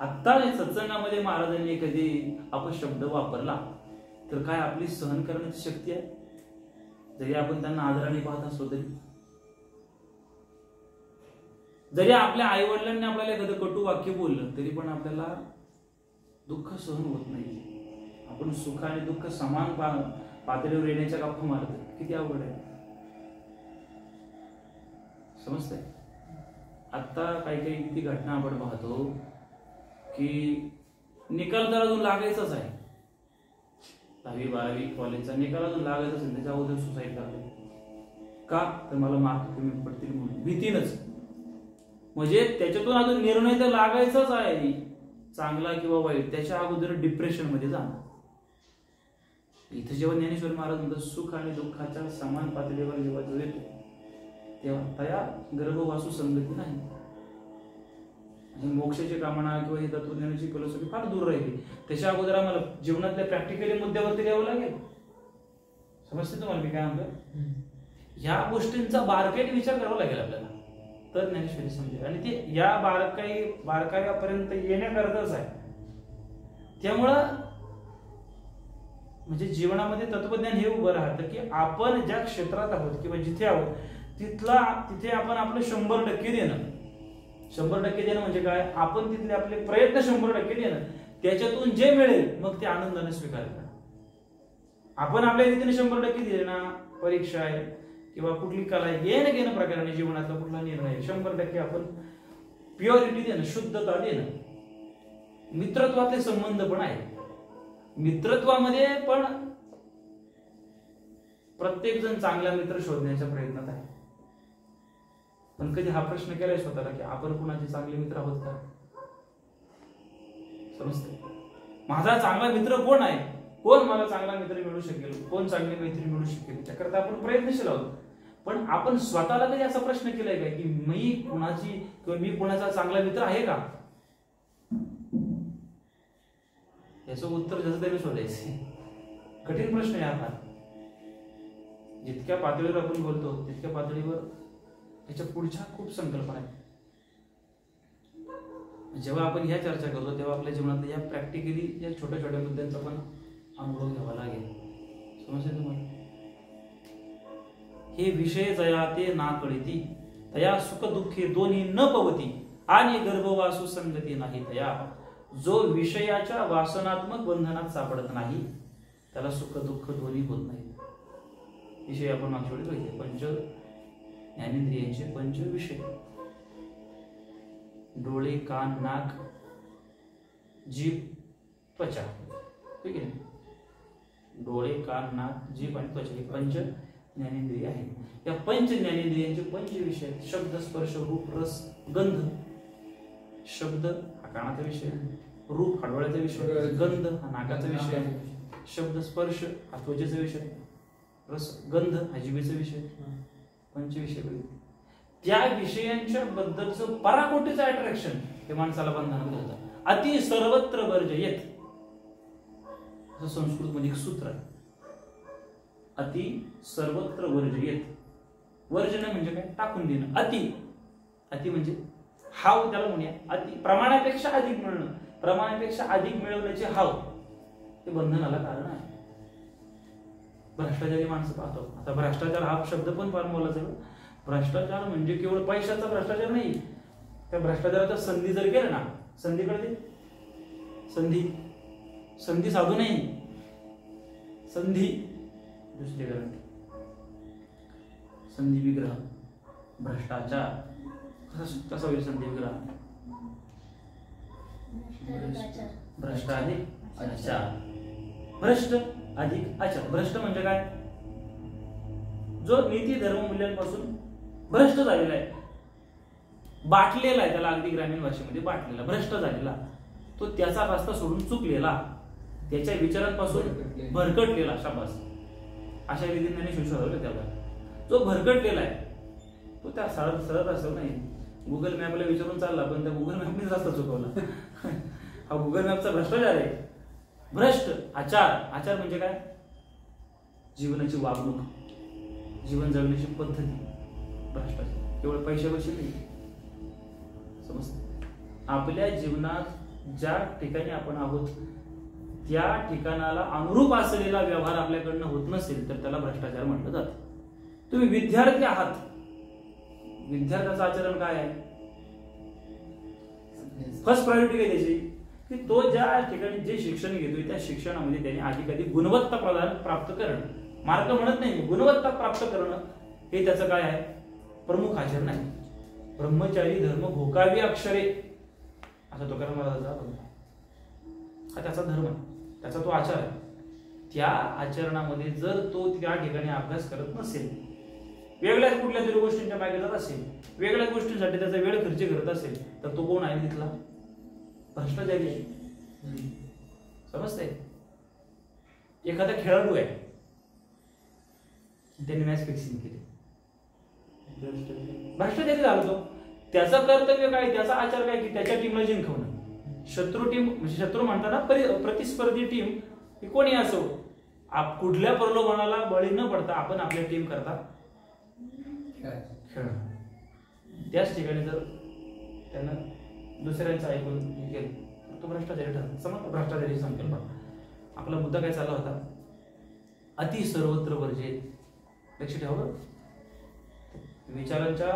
आत्ता सत्संगामध्ये महाराजांनी कधी अपशब्द वापरला तर काय आपली सहन करण्याची शक्ती आहे, जरी आपण त्यांना आदराने पाहत असलो तरी. जरी आपल्या आई वडिलांनी आपल्याला एखादं कटू वाक्य बोललं तरी पण आपल्याला दुःख सहन होत नाही. आपण सुख आणि दुःख समान पातळीवर येण्याच्या गप्पा मारतो, किती अवघड आहे. समजतंय. आता काही किती घटना आपण पाहतो की निकाल तर अजून लागायचाच आहे, 10वी 12वी कॉलेजचा निकाल अजून लागायचा असेल, त्याच्या अगोदर सुसाईड करते. का तर मला मार्क कमी पडतील म्हणून, भीतीनच. म्हणजे त्याच्यातून अजून निर्णय तर लागायचाच आहे, चांगला किंवा वाईट, त्याच्या अगोदर डिप्रेशन मध्ये जाणार. इथं जेव्हा ज्ञानेश्वर महाराज म्हणतात सुख आणि दुःखाच्या समान पातळीवर जेव्हा तो येतो तेव्हा त्या गर्भवासू संगती नाही. आणि मोक्षाची कामना किंवा ही तत्वज्ञानाची फिलॉसॉफी फार दूर राहिली. त्याच्या अगोदर आम्हाला जीवनातल्या प्रॅक्टिकली मुद्द्यावरती द्यावं लागेल. समजते तुम्हाला मी काय म्हणतो? ह्या गोष्टींचा बारकाईने विचार करावा लागेल आपल्याला, तर ज्ञानेश्वरी समजेल. आणि ते या बारकाव्यापर्यंत येण्याकरताच आहे. त्यामुळं म्हणजे जीवनामध्ये तत्वज्ञान हे उभं राहतं की आपण ज्या क्षेत्रात आहोत किंवा जिथे आहोत तिथे आपण आपलं 100% देणं. 100% देणं म्हणजे काय? आपण तिथले आपले प्रयत्न 100% देणं, त्याच्यातून जे मिळेल मग ते आनंदाने स्वीकार करा. आपण आपल्या रीतीने 100% दिले ना, परीक्षा आहे किंवा कुठली कला आहे, येणं घेणं प्रकाराने जीवनातला कुठला निर्णय 100% आपण प्युरिटी देणं, शुद्धता देणं. मित्रत्वातले संबंध पण आहेत. मित्रत्वामध्ये पण प्रत्येक जण चांगला मित्र शोधण्याच्या प्रयत्नात आहे. पण कधी हा प्रश्न केलाय स्वतःला की आपण कुणाचे चांगले मित्र आहोत का? समजते. माझा चांगला मित्र कोण आहे, कोण मला चांगला मित्र मिळू शकेल, कोण चांगली मैत्री मिळू शकेल, त्याकरता आपण प्रयत्नशील आहोत. पण आपण स्वतःला कधी असा प्रश्न केलाय का की मी कुणाची किंवा मी कुणाचा चांगला मित्र आहे का? याचं उत्तर जसं त्याने शोधायचे. कठीण प्रश्न आहे हा. जितक्या पातळीवर आपण बोलतो तितक्या पातळीवर त्याच्या पुढच्या खूप संकल्पना आहेत. जेव्हा आपण ह्या चर्चा करतो तेव्हा आपल्या जीवनात या प्रॅक्टिकली या छोट्या छोट्या मुद्द्यांचा पण अनुभव घ्यावा लागेल. समजते तुम्हाला? हे विषय जया ते ना कळती, तया सुख दुःखे दोन्ही न पवती, आणि गर्भवासू संगती नाही तया. जो विषयाच्या वासनात्मक बंधनात सापडत नाही त्याला सुख दुःख दोन्ही होत नाही. विषय आपण मागच्या वेळी बघितले. पंच ज्ञानेंद्रियांचे पंच विषय, डोळे कान नाक जीभ त्वचा. ठीक आहे. डोळे कान नाक जीभ आणि त्वचा हे पंच ज्ञानेंद्रिय आहेत. या पंच ज्ञानेंद्रियांचे पंच विषय शब्द स्पर्श रूप रस गंध. शब्द हा कानाचा विषय, रूप हा डोळ्याचा विषय, गंध हा नाकाचा विषय, शब्द स्पर्श हा त्वचेचा विषय, रस गंध हा जिभेचा विषय. पंचविषय. त्या विषयांच्या बद्दलचं पराकोटीचं अट्रॅक्शन हे माणसाला बंधनात घालतं. अति सर्वत्र वर्जयेत असं संस्कृत मध्ये एक सूत्र आहे. अति सर्वत्र वर्जयेत. वर्जन म्हणजे काय? टाकून देणं. अति म्हणजे हाव, त्याला म्हणूया अति. प्रमाणापेक्षा अधिक मिळणं, प्रमाणापेक्षा अधिक मिळवण्याचे हाव, हे बंधनाला कारण आहे. भ्रष्टाचारी माणसं पाहतो. आता भ्रष्टाचार हा शब्द पण फार मोलाचा आहे. भ्रष्टाचार म्हणजे केवळ पैशाचा भ्रष्टाचार नाही. त्या भ्रष्टाचाराचा संधी जर केलं ना, संधी कळते, संधी साधू नाही, संधी दुसरीकरण, संधी विग्रह. भ्रष्टाचार कसा होईल? संधी विग्रह. भ्रष्ट अधिक आचार, भ्रष्ट अधिक आचार. भ्रष्ट म्हणजे काय? जो नीती धर्म मूल्यांपासून भ्रष्ट झालेला आहे, बाटलेला आहे, त्याला अगदी ग्रामीण भाषेमध्ये बाटलेला, भ्रष्ट झालेला, तो त्याचा रस्ता सोडून चुकलेला, त्याच्या विचारांपासून भरकटलेला. शाबास, अशा रीतीने त्यांनी शोषवलं त्याला. जो भरकटलेला आहे तो त्या सरळ रस्त्यावर नाही. गुगल मॅपला विचारून चालला, पण त्या गुगल मॅपनेच रस्ता चुकवला. हा गुगल मॅपचा भ्रष्टाचार आहे. भ्रष्ट आचार म्हणजे काय? जीवनाची वागणूक, जीवन जगण्याची पद्धती. भ्रष्टाचार केवळ पैशापाशी नाही. समजतं? आपल्या जीवनात ज्या ठिकाणी आपण आहोत त्या ठिकाणाला अनुरूप असलेला व्यवहार आपल्याकडनं होत नसेल तर त्याला भ्रष्टाचार म्हटलं जातं. तुम्ही विद्यार्थी आहात, विद्यार्थ्याचं आचरण काय आहे? फर्स्ट प्रायोरिटी काय त्याची? की तो ज्या ठिकाणी जे शिक्षण घेतोय त्या शिक्षणामध्ये त्याने अधिकाधिक गुणवत्ता प्राप्त करणं. मार्क म्हणत नाही, गुणवत्ता प्राप्त करणं हे त्याचं काय आहे? प्रमुख आचरण आहे. ब्रह्मचारी धर्म घोकावी अक्षरे, असा तुकाराम महाराजांचा हा त्याचा धर्म आहे, त्याचा तो आचार आहे. त्या आचरणामध्ये जर तो त्या ठिकाणी अभ्यास करत नसेल, वेगळ्याच कुठल्या तरी गोष्टींच्या मागे जात असेल, वेगळ्याच गोष्टींसाठी त्याचा वेळ खर्च करत असेल, तर तो कोण आहे? तिथला भ्रष्टाचारी आहे. समजतंय? एखादा खेळाडू आहे, त्यांनी मॅच फिक्सिंग केली, भ्रष्टाचारी झाला तो. त्याचं कर्तव्य काय? त्याचा आचार काय? की त्याच्या टीमला जिंकवणं. शत्रू टीम म्हणजे शत्रू म्हणताना प्रतिस्पर्धी टीम ही कोणी असो, कुठल्या प्रलोभनाला बळी न पडता आपण आपल्या टीम करता खेळ. त्याच ठिकाणी जर त्यानं दुसऱ्यांचं ऐकून गेलं तो भ्रष्टाचारी ठरतो. समज भ्रष्टाचारी संकल्पना. आपला मुद्दा काय चालला होता? अति सर्वत्र वर्जित. लक्ष ठेवा, विचारांच्या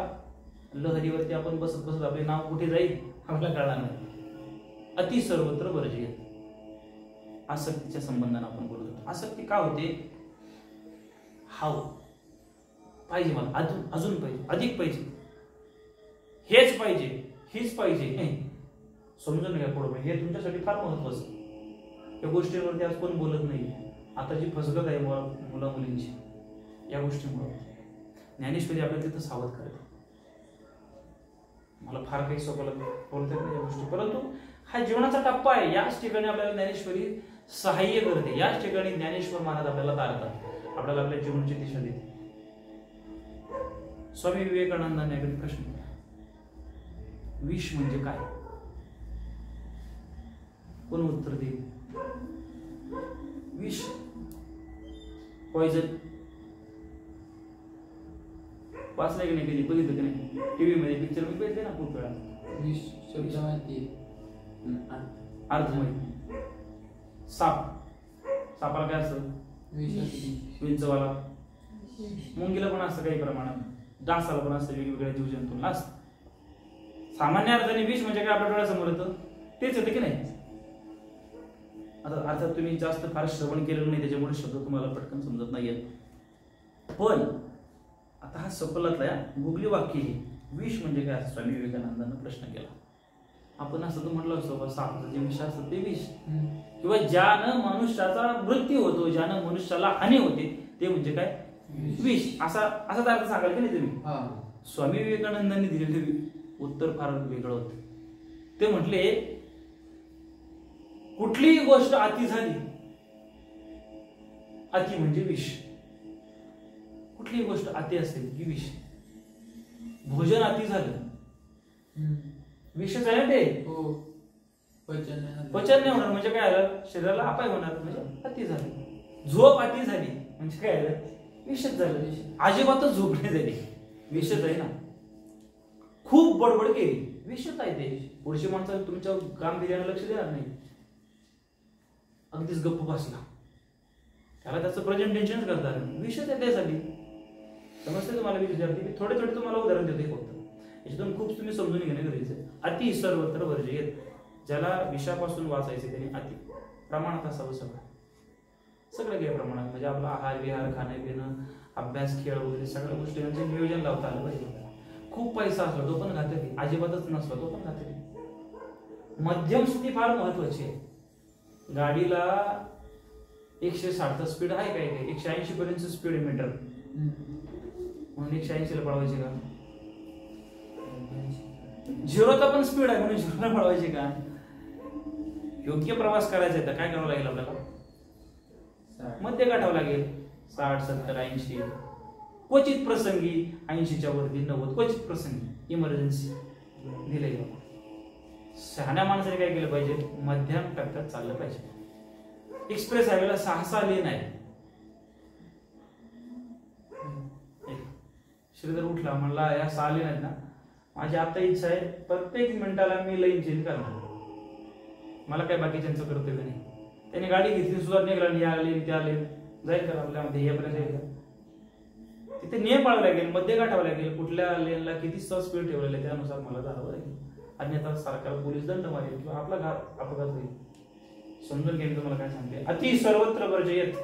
लहरीवरती आपण बसत बसत आपले नाव कुठे जाईल आपल्याला कळणार नाही. अति सर्वत्र वर्जित. आसक्तीच्या संबंधाने आपण बोलत होतो. आसक्ती का होते? हाव, पाहिजे मला, अजून पाहिजे, अधिक पाहिजे, हेच पाहिजे, हीच पाहिजे. समजून घ्या पुढे, हे तुमच्यासाठी फार महत्वाचं. या गोष्टींवरती आज कोण बोलत नाही. आता जी फसगत आहे मुला मुलींची या गोष्टींमुळे, ज्ञानेश्वरी आपल्याला तिथं सावध करते. मला फार काही सोपं बोलता नाही या गोष्टी, परंतु हा जीवनाचा टप्पा आहे. याच ठिकाणी आपल्याला ज्ञानेश्वरी सहाय्य करते. याच ठिकाणी ज्ञानेश्वर महाराज आपल्याला तारतात, आपल्याला आपल्या जीवनाची दिशा देते. स्वामी विवेकानंदांनी एक प्रश्न केला, विष म्हणजे काय? कोण उत्तर देईल? विष, पॉइझन. वाचलंय की नाही कधी? बघितलं की नाही? टीव्ही मध्ये पिक्चर मध्ये बघितले ना खूप वेळा. विष शब्द माहिती, अर्थ माहिती. साप, सापाला काय असतं? विंचवाला, मुंगीला पण असतं काही प्रमाणात, डासाला पण असतं, वेगवेगळ्या जीवजंतूंना असतं. सामान्य अर्थाने विष म्हणजे काय आपल्या डोळ्यासमोर येतं तेच येतं की नाही? आता अर्थात तुम्ही जास्त फार श्रवण केलेलं नाही त्याच्यामुळे शब्द तुम्हाला पटकन समजत नाहीये. पण आता हा सफलातला गुगली वाक्य हे विष म्हणजे काय? स्वामी विवेकानंदांना प्रश्न केला. आपण असं तर म्हटलं असतं सापाचं जे विष असतं ते विष, किंवा ज्यानं मनुष्याचा मृत्यू होतो, ज्यानं मनुष्याला हानी होते ते म्हणजे काय? विष. असा अर्थ सांगाल की नाही तुम्ही? स्वामी विवेकानंदांनी दिलेले उत्तर फार वेगळं होतं. ते म्हटले कुठलीही गोष्ट अति झाली, अति म्हणजे विष. कुठलीही गोष्ट अति असेल की विष. भोजन अति झालं विषच आहे ना ते. पचन नाही होणार म्हणजे काय झालं? शरीराला अपाय होणार म्हणजे अति झालं. झोप अति झाली म्हणजे काय झालं, विषद झालं. अजिबातच झोप नाही झाली, विषद आहे ना. खूप बडबड केली, विषद आहे ते. पुढची माणसं तुमच्या गांभीर्याने लक्ष देणार नाही, अगदीच गप्प बसला. त्याला त्याचं प्रेझेंटेशनच करतात, विषय आहे त्यासाठी. समजते तुम्हाला विद्यार्थी? मी थोडे थोडे तुम्हाला उदाहरण देते फक्त, याच्यातून खूप तुम्ही समजून घेणे गरजेचं आहे. अति सर्वत्र वर्जयेत. ज्याला विषापासून वाचायचे त्याने अति प्रमाणात असावं, सगळं काही प्रमाणात. म्हणजे आपला आहार विहार, खाणं पिणं, अभ्यास, खेळ वगैरे सगळ्या गोष्टींचे नियोजन लावता आलं पाहिजे. खूप पैसा असला तो पण घातकी, अजिबातच नसला तो पण घातकी. मध्यम स्थिती फार महत्वाची आहे. गाडीला 160चा स्पीड आहे, काय काय 180 पर्यंत स्पीड मीटर, म्हणून 180 ला पळवायचे का? झिरोचा पण स्पीड आहे म्हणून झिरोला पळवायचे का? योग्य प्रवास करायचा आहे तर काय करावं लागेल आपल्याला? मध्ये गाठावं लागेल. 60, 70, 80, क्वचित प्रसंगी 80च्या वरती 90, क्वचित प्रसंगी इमर्जन्सी दिले. शहाण्या माणसाने काय केलं पाहिजे? मध्यम टप्प्यात चाललं पाहिजे. एक्सप्रेस हायवेला 6 लेन आहे. श्रीधर उठला म्हणला या 6 लेन आहेत ना, माझी आता इच्छा आहे प्रत्येक मिनिटाला मी लाईन चेंज करणार, मला काय बाकीच्यांचं कर्तव्य नाही. त्याने गाडी घेतली, सुद्धा निघाला, या लेन त्या लेन जाईल का आपल्यामध्ये यापर्यंत जाईल का? तिथे नियम पाळावा लागेल, मध्ये गाठावं लागेल, कुठल्या लेनला किती स्पीड ठेवलेलं आहे त्यानुसार मला जावं लागेल. अन्यथा सरकार पोलीस दंड मारेल किंवा आपला अपघात होईल. समजून घ्यायला तुम्हाला काय सांगते? अति सर्वत्र वर्जयेत.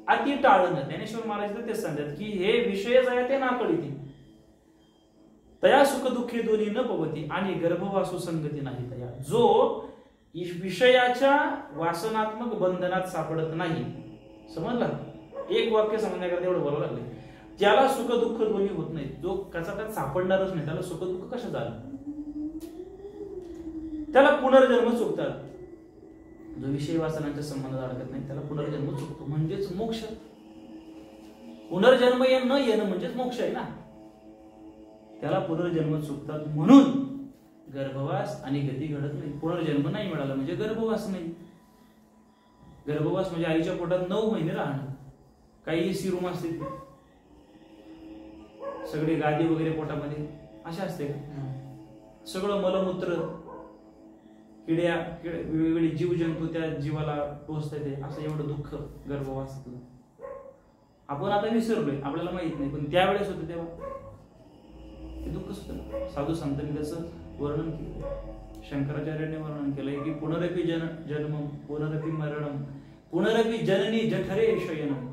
अति टाळणं. ज्ञानेश्वर महाराज तर तेच सांगतात की हे विषयच आहे ते नाकळीती, तया सुख दुःखी दोन्ही न पवती आणि गर्भवासू संगती नाही तया. जो विषयाच्या वासनात्मक बंधनात सापडत नाही, समजला? एक वाक्य समजण्याकरता एवढं बोलावं लागलं. त्याला सुख दुःख दोन्ही होत नाही. जो कसा त्यात सापडणारच नाही त्याला सुख दुःख कसं झालं? त्याला पुनर्जन्म चुकतात. जो विषय वासनांच्या संबंधात अडकत नाही त्याला पुनर्जन्म चुकतो, म्हणजेच मोक्ष. पुनर्जन्म न येणं म्हणजेच मोक्ष आहे ना. त्याला पुनर्जन्म चुकतात म्हणून गर्भवास आणि गती घडत नाही. पुनर्जन्म नाही मिळाला म्हणजे गर्भवास नाही. गर्भवास म्हणजे आईच्या पोटात 9 महिने राहणं. काही एसी रूम असते, सगळे गादी वगैरे पोटामध्ये अशा असते का? सगळं मलमूत्र, किड्या, वेगवेगळे जीवजंतू त्या जीवाला टोचतात, असं एवढं दुःख गर्भवासातलं. आपण आता विसरलोय, आपल्याला माहित नाही, पण त्यावेळेस होतं तेव्हा ते दुःख होतं. साधू संतांनी त्याचं वर्णन केलं. शंकराचार्यांनी वर्णन केलंय की पुनरपि जन्म पुनरपि मरणम पुनरपि जननी जठरे शयनम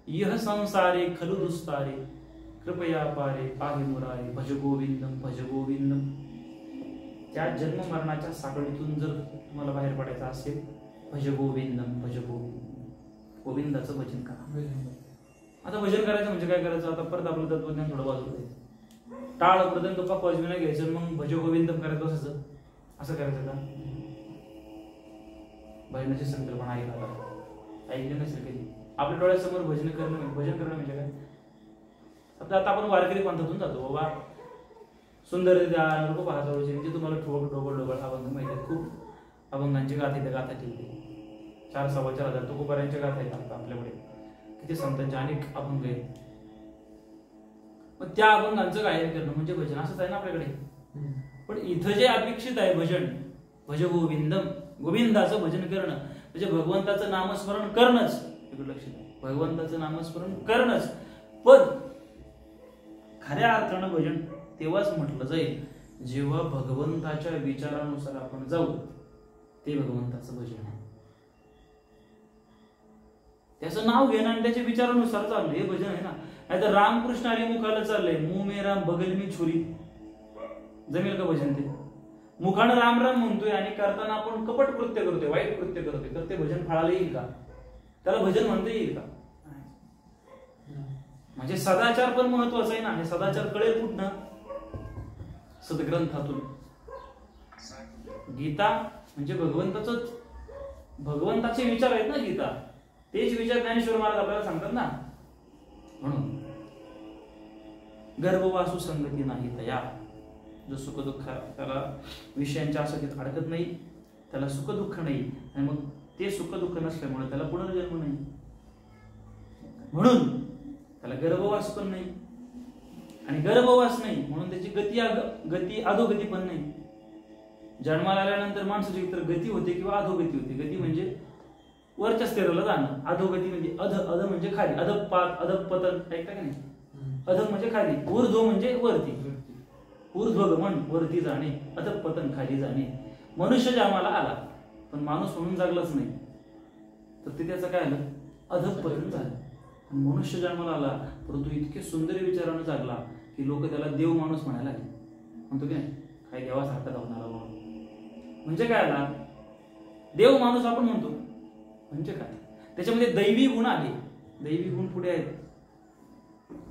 यह संसारे खलु दुस्तारे कृपया पारे पाहि मुरारे भज गोविंदम भज गोविंदम. त्या जन्म मरणाच्या साखळीतून जर तुम्हाला बाहेर पडायचं असेल, भज गोविंदम भज गोविंदम, गोविंदाचं भजन करा. आता भजन करायचं म्हणजे काय करायचं? आता परत आपलं तत्वज्ञान थोडं बाजूला आहे. टाळ मृदंग पाक वाजविना घ्यायचं, मग भज गोविंदम करायचं बसायचं, असं करायचं का? भजनाची संकल्पना ऐकली नसेल कधी. आपल्या डोळ्यासमोर भजन करणं म्हणजे काय? आता आपण वारकरी पंथातून जातो, बाबा सुंदर नको पाहता म्हणजे तुम्हाला डोबळ अभंग माहिती आहेत. खूप अभंगांची गाथा गाथा ठेवते. 4,4,500 तुकोबारांच्या गाथा आहेत आपल्याकडे. किती संतांचे अनेक अभंग आहेत. मग त्या अभंगांचं गायन करणं म्हणजे भजन असंच आहे ना आपल्याकडे. पण इथं जे अपेक्षित आहे भजन, भज गोविंदम, गोविंदाचं भजन करणं म्हणजे भगवंताचं नामस्मरण करणंच. लक्षात आहे, भगवंताचं नामस्मरण करणंच. पण खऱ्या अर्थानं भजन तेव्हाच म्हटलं जाईल जेव्हा भगवंताच्या विचारानुसार आपण जाऊ, ते भगवंताचं भजन आहे. त्याचं नाव घेणं आणि त्याच्या विचारानुसार चाललं हे भजन आहे ना. नाही तर रामकृष्ण हरी मुखाला चाललंय, मुंह में राम बगल में छुरी, जमेल का भजन? ते मुखानं राम राम म्हणतोय आणि करताना आपण कपट कृत्य करतोय, वाईट कृत्य करतोय, तर ते भजन फळाला येईल का? त्याला भजन म्हणता येईल का? म्हणजे सदाचार पण महत्वाचा आहे ना. आणि सदाचार कळेल कुठनं? सद्ग्रंथातून. गीता म्हणजे भगवंताचे विचार आहेत ना गीता, तेच विचार ज्ञानेश्वर महाराज आपल्याला सांगतात ना. म्हणून गर्भवासू संगती नाही तया. जो सुख दुःख त्याला विषयांच्या आसक्तीत अडकत नाही, त्याला सुख दुःख नाही, आणि मग ते सुख दुःख नसल्यामुळे त्याला पुनर्जन्म नाही. म्हणून त्याला गर्भवास पण नाही, आणि गर्भवास नाही म्हणून त्याची गती अधोगती पण नाही. जन्माला आल्यानंतर माणसाची एकतर गती होते किंवा अधोगती होते. गती म्हणजे वरच्या स्तराला जाणं, अधोगती म्हणजे अध म्हणजे खाली, अधपतन ऐकता का नाही? अध म्हणजे खाली, ऊर्ध्व म्हणजे वरती, ऊर्ध्वगमन वरती जाणे, अधपतन खाली जाणे. मनुष्य जन्माला आला पण माणूस म्हणून जगलाच नाही, तर ते त्याचं काय आलं? अधपतन झालं. मनुष्य जन्माला आला परंतु इतके सुंदर विचारानं जगला की लोक त्याला देव माणूस म्हणायला लागले. म्हणतो की नाही, काय देवासारखा जाऊन आला म्हणून. म्हणजे काय आला? देव माणूस आपण म्हणतो म्हणजे काय? त्याच्यामध्ये दैवी गुण आले. दैवी गुण पुढे आहेत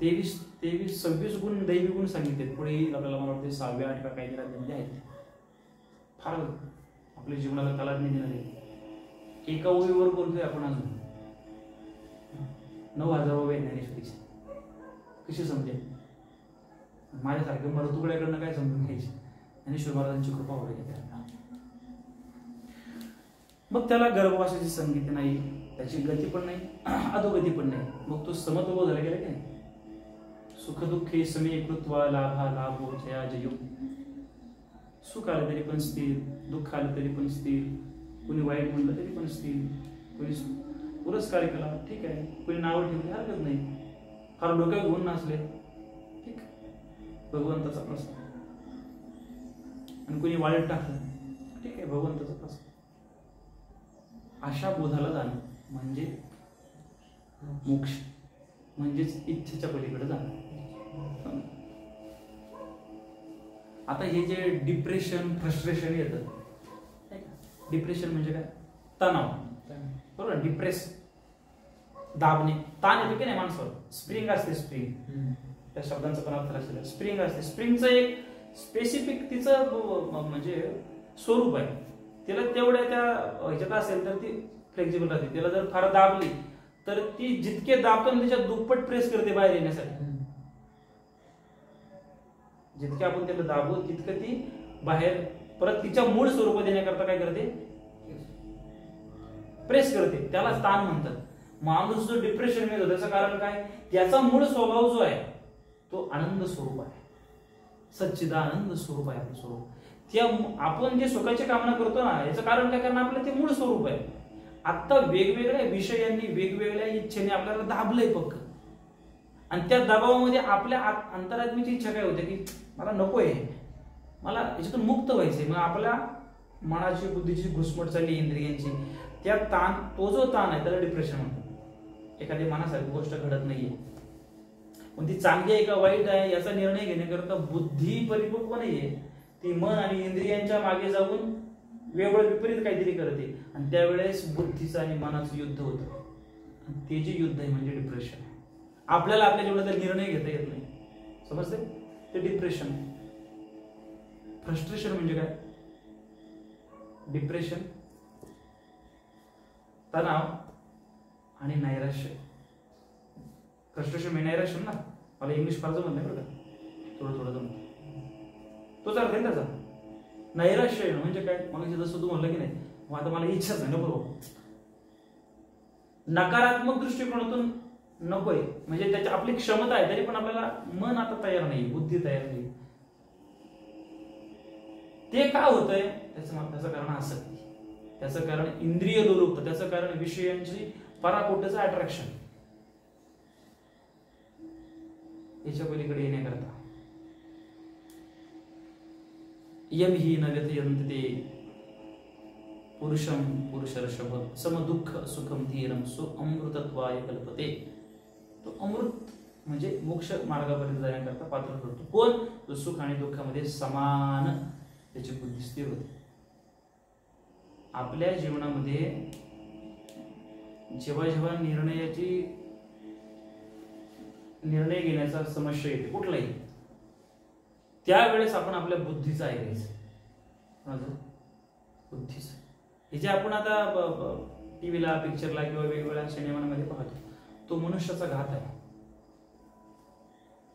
26 गुण दैवी गुण सांगितले. पुढे आपल्याला मला वाटते 6व्या 8व्या काही राज्यामध्ये आहेत. फार आपल्या जीवनाला कलाटणी देणारे. एका ओळीवर बोलतोय आपण अजून 9,000 ज्ञानेश्वरीची कशी समजेल? माझ्यासारख्या मरतुकड्याकडनं काय समजून घ्यायची? ज्ञानेश्वर महाराजांची कृपा व्हायची त्याला. मग त्याला गर्भवासाची संगती नाही, त्याची गती पण नाही, अधोगती पण नाही. मग तो समत्व झाला गेला काय? सुख दुःखे समीकृत्वा लाभा लाभो जया जयो. सुख आलं तरी पण स्थिर, दुःख आलं तरी पण स्थिर, कोणी वाईट म्हणलं तरी पण स्थिर, कोणी पुरस्कार केला ठीक आहे, कोणी नावं ठेवली हरकत नाही, फार डोक्यात गुण नसले ठीक, भगवंताचा प्रसाद. आणि कोणी वाईट टाकलं ठीक आहे, भगवंताचा प्रसाद. अशा बोधाला जाणं म्हणजे मोक्ष, म्हणजेच इच्छेच्या पलीकडे जाणं. आता हे जे डिप्रेशन फ्रस्ट्रेशन येतं, डिप्रेशन म्हणजे काय? तणाव, बरोबर. डिप्रेस दाबणे, ताण येतो की नाही माणसावर. स्प्रिंग असते, स्प्रिंग त्या शब्दांचा पण अर्थ लक्षात. स्प्रिंग असते, स्प्रिंगचं एक स्पेसिफिक तिचं म्हणजे स्वरूप आहे. तिला तेवढ्या त्या ह्याच्यात असेल तर ती फ्लेक्झिबल राहते. तिला जर फार दाबली तर ती जितके दाबतो त्याच्यात दुप्पट प्रेस करते बाहेर येण्यासाठी. जितके आपण त्याला दाबू तितकं ती बाहेर परत तिच्या मूळ स्वरूपात येण्याकरता काय करते? प्रेस करते. त्याला ताण म्हणतात. माणूस जो डिप्रेशन मध्ये होतो त्याचं कारण काय? त्याचा मूळ स्वभाव जो आहे तो आनंद स्वरूप आहे, सच्चिदानंद स्वरूप आहे आपलं स्वरूप. त्या आपण जे सुखाची कामना करतो ना याचं कारण काय? कारण आपलं ते मूळ स्वरूप आहे. आता वेगवेगळ्या विषयांनी वेगवेगळ्या इच्छेने आपल्याला दाबलंय पक्क, आणि त्या दबावामध्ये आपल्या अंतरात्म्याची इच्छा काय होते की मला नकोय, मला याच्यातून मुक्त व्हायचंय. मग आपल्या मनाची बुद्धीची घुसमट चालली इंद्रियांची, त्या ताण, तो जो ताण आहे त्याला डिप्रेशन म्हणतात. एखादी मनासारखी गोष्ट घडत नाहीये, पण ती चांगली आहे का वाईट आहे याचा निर्णय घेण्याकरता बुद्धी परिपक्व नाहीये. ती मन आणि इंद्रियांच्या मागे जाऊन वेगळं विपरीत काहीतरी करते, आणि त्यावेळेस बुद्धीचं आणि मनाचं युद्ध होतं. ते जे युद्ध आहे म्हणजे डिप्रेशन. आपल्याला आपल्या जीवनाचा निर्णय घेता येत नाही, समजते? ते डिप्रेशन. फ्रस्ट्रेशन म्हणजे काय? डिप्रेशन, तणाव आणि नैराश्य. फ्रस्ट्रेशन म्हणजे नैराश्य ना. मला इंग्लिश फार जमत नाही बरं का, थोडं जमत. तोच अर्थ आहे त्याचा. नैराश्य म्हणजे काय? मग जसं तू म्हणलं की नाही, मग आता मला इच्छाच नाही, नको. नकारात्मक दृष्टिकोनातून नकोय, म्हणजे त्याची आपली क्षमता आहे तरी पण आपल्याला मन आता तयार नाही, बुद्धी तयार नाही. ते का होतंय? त्याचं कारण आसक्ती, त्याचं कारण इंद्रिय लोलुपता, त्याचं कारण विषयांची पराकोटीचं अट्रॅक्शन. याच्या पलीकडे येण्याकरता यम ही नव्यतयन्ते पुरुषम पुरुषर्षभ सम दुःख सुखम धीरम सो अमृतत्वाय कल्पते. तो अमृत म्हणजे मोक्ष मार्गापर्यंत जाण्याकरता पात्र ठरतो. कोण? तो सुख आणि दुःखामध्ये समान त्याची बुद्धी स्थिर होते. आपल्या जीवनामध्ये जेव्हा जेव्हा निर्णय घेण्याचा समस्या येते कुठलाही, त्यावेळेस आपण आपल्या बुद्धीचं ऐकायचं. बुद्धीचं हे जे आपण आता टीव्हीला, पिक्चरला किंवा वेगवेगळ्या सिनेमांमध्ये पाहतो, तो मनुष्याचा घात आहे.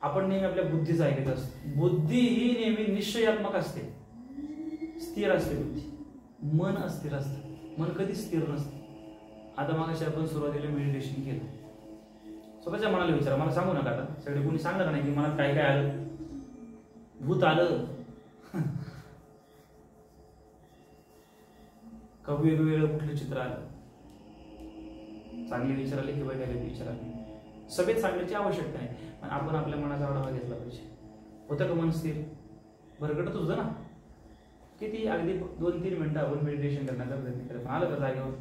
आपण नेहमी आपल्या बुद्धीचं ऐकत असतो. बुद्धी ही नेहमी निश्चयात्मक असते, स्थिर असते बुद्धी. मन अस्थिर असतं, मन कधी स्थिर नसतं. आता मगाशी आपण सुरुवातीला मेडिटेशन केलं. स्वतःच्या मनाला विचारा, मला सांगू नका. आता सगळे कोणी सांगणार नाही की मला काय काय आलं, भूत आलं का वेगवेगळं कुठलं चित्र आलं. चांगले विचार आले की वाईट आले विचार आले, सगळेच सांगण्याची आवश्यकता नाही, पण आपण आपल्या मनाचा आढावा घेतला पाहिजे. होतं का मन स्थिर, भरकटत होतं ना, किती अगदी 2-3 मिनिटं आपण मेडिटेशन करण्याचा प्रयत्न केला, पण आलं का जागेवर?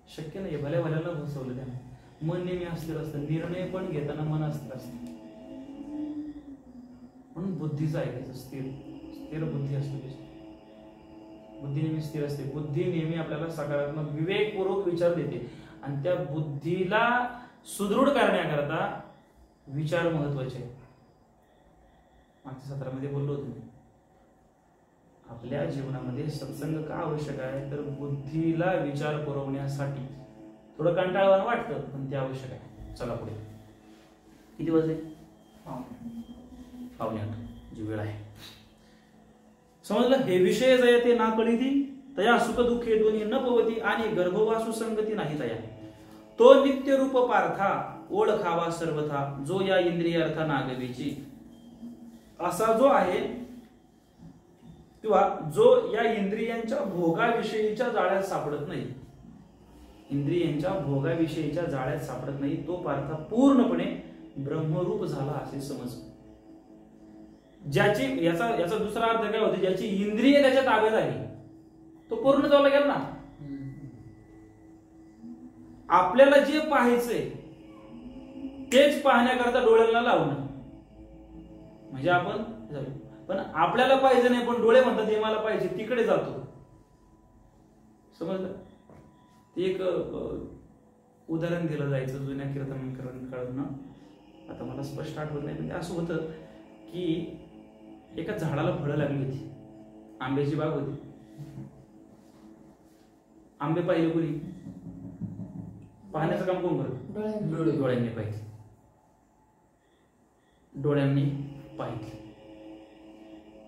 शक्य नाही. भल्या भल्याला घुसवलं त्याने. मन नेहमी अस्थिर असतं, निर्णय पण घेताना मन अस्थिर असतं. म्हणून बुद्धीचं ऐकायचं, स्थिर बुद्धी असली पाहिजे. बुद्धी नेहमी स्थिर असते. बुद्धी नेहमी आपल्याला सकारात्मक विवेकपूर्वक विचार देते, आणि त्या बुद्धीला सुदृढ करण्याकरता विचार महत्वाचे. मागच्या सत्रामध्ये बोललो होतो मी, आपल्या जीवनामध्ये सत्संग का आवश्यक आहे, तर बुद्धीला विचार पुरवण्यासाठी. थोडं कंटाळवाणं वाटतं, पण ते आवश्यक आहे. चला पुढे. किती वाजले? 7:45 जी वेळ आहे. समजलं? हे विषय जयते ना कळीती तया सुख दुःखे दोन्ही न पवती, आणि गर्भवासु संगती नाही तया. तो नित्य रूप पार्था ओळखावा सर्वथा, जो या इंद्रिय अर्थ नागवीची. असा जो आहे किंवा जो या इंद्रियांच्या भोगाविषयीच्या जाळ्यात सापडत नाही, इंद्रियांच्या भोगाविषयीच्या जाळ्यात सापडत नाही, तो पार्था पूर्णपणे ब्रह्मरूप झाला असे समज. ज्याची याचा दुसरा अर्थ काय होतो, ज्याची इंद्रिय त्याच्या ताब्यात आली, तो पूर्ण झाला गेला ना. आपल्याला जे पाहायचंय तेच पाहण्याकरता डोळ्यांना लावणं म्हणजे आपण, पण आपल्याला पाहिजे नाही, पण डोळे म्हणतात हे मला पाहिजे, तिकडे जातो. समजलं? ते एक उदाहरण दिलं जायचं जुन्या कीर्तनकारांकडून, आता मला स्पष्ट आठवत नाही, म्हणजे असं होतं की एका झाडाला फळं लागली होती, आंब्याची बाग होती. आंबे पाहिले कोणी? पाहण्याचं काम कोण करत? डोळ्यांनी पाहिजे. डोळ्यांनी पाहिजे.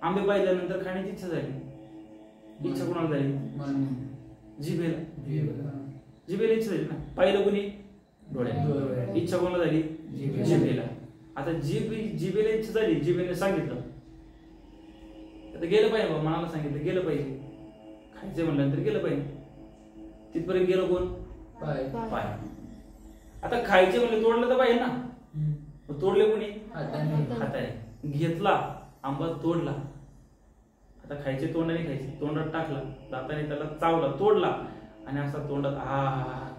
आंबे पाहिल्यानंतर खाण्याची इच्छा झाली. इच्छा कोणाला झाली? जिभेला. जिभेला इच्छा झाली ना. पाहिलं कोणी? डोळ्यांनी. इच्छा कोणाला झाली? जिभेला. आता जिभेला इच्छा झाली, जिभेने सांगितलं, आता गेलं पाहिजे, मनाला सांगितलं गेलं पाहिजे, खायचं म्हणल्यानंतर गेलं पाहिजे. तिथपर्यंत गेलं कोण? पाय. आता खायचे म्हणले तोडलं तर पाहिजे ना. तोडले कोणी? हाताने. घेतला आंबा, तोडला. आता खायचे तोंडाने खायचे, तोंडात टाकला, दाताने त्याला चावला, तोडला, आणि असा तोंडात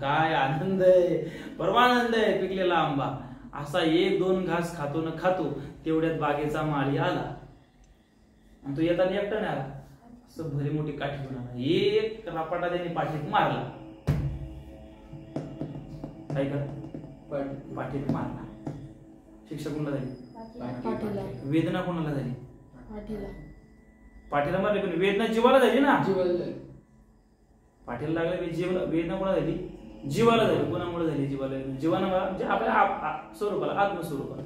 काय आनंद आहे, परमानंद आहे पिकलेला आंबा. असा 1-2 घास खातो न खातो तेवढ्यात बागेचा माळी आला, आणि तो येताना एकटा नाही आला, असं भरी मोठी काठी घेऊन आला. एक रापाटा त्याने पाठीत मारला. काय कर? पाठीत मारला. शिक्षा कोणाला झाली? वेदना कोणाला झाली? पाठीला मारली, पण वेदना जीवाला झाली ना. पाठीला लागले, वेदना कोणाला झाली? जीवाला झाली. कोणामुळे झाली? जीवाला म्हणजे आपल्या स्वरूपाला, आत्मस्वरूपाला.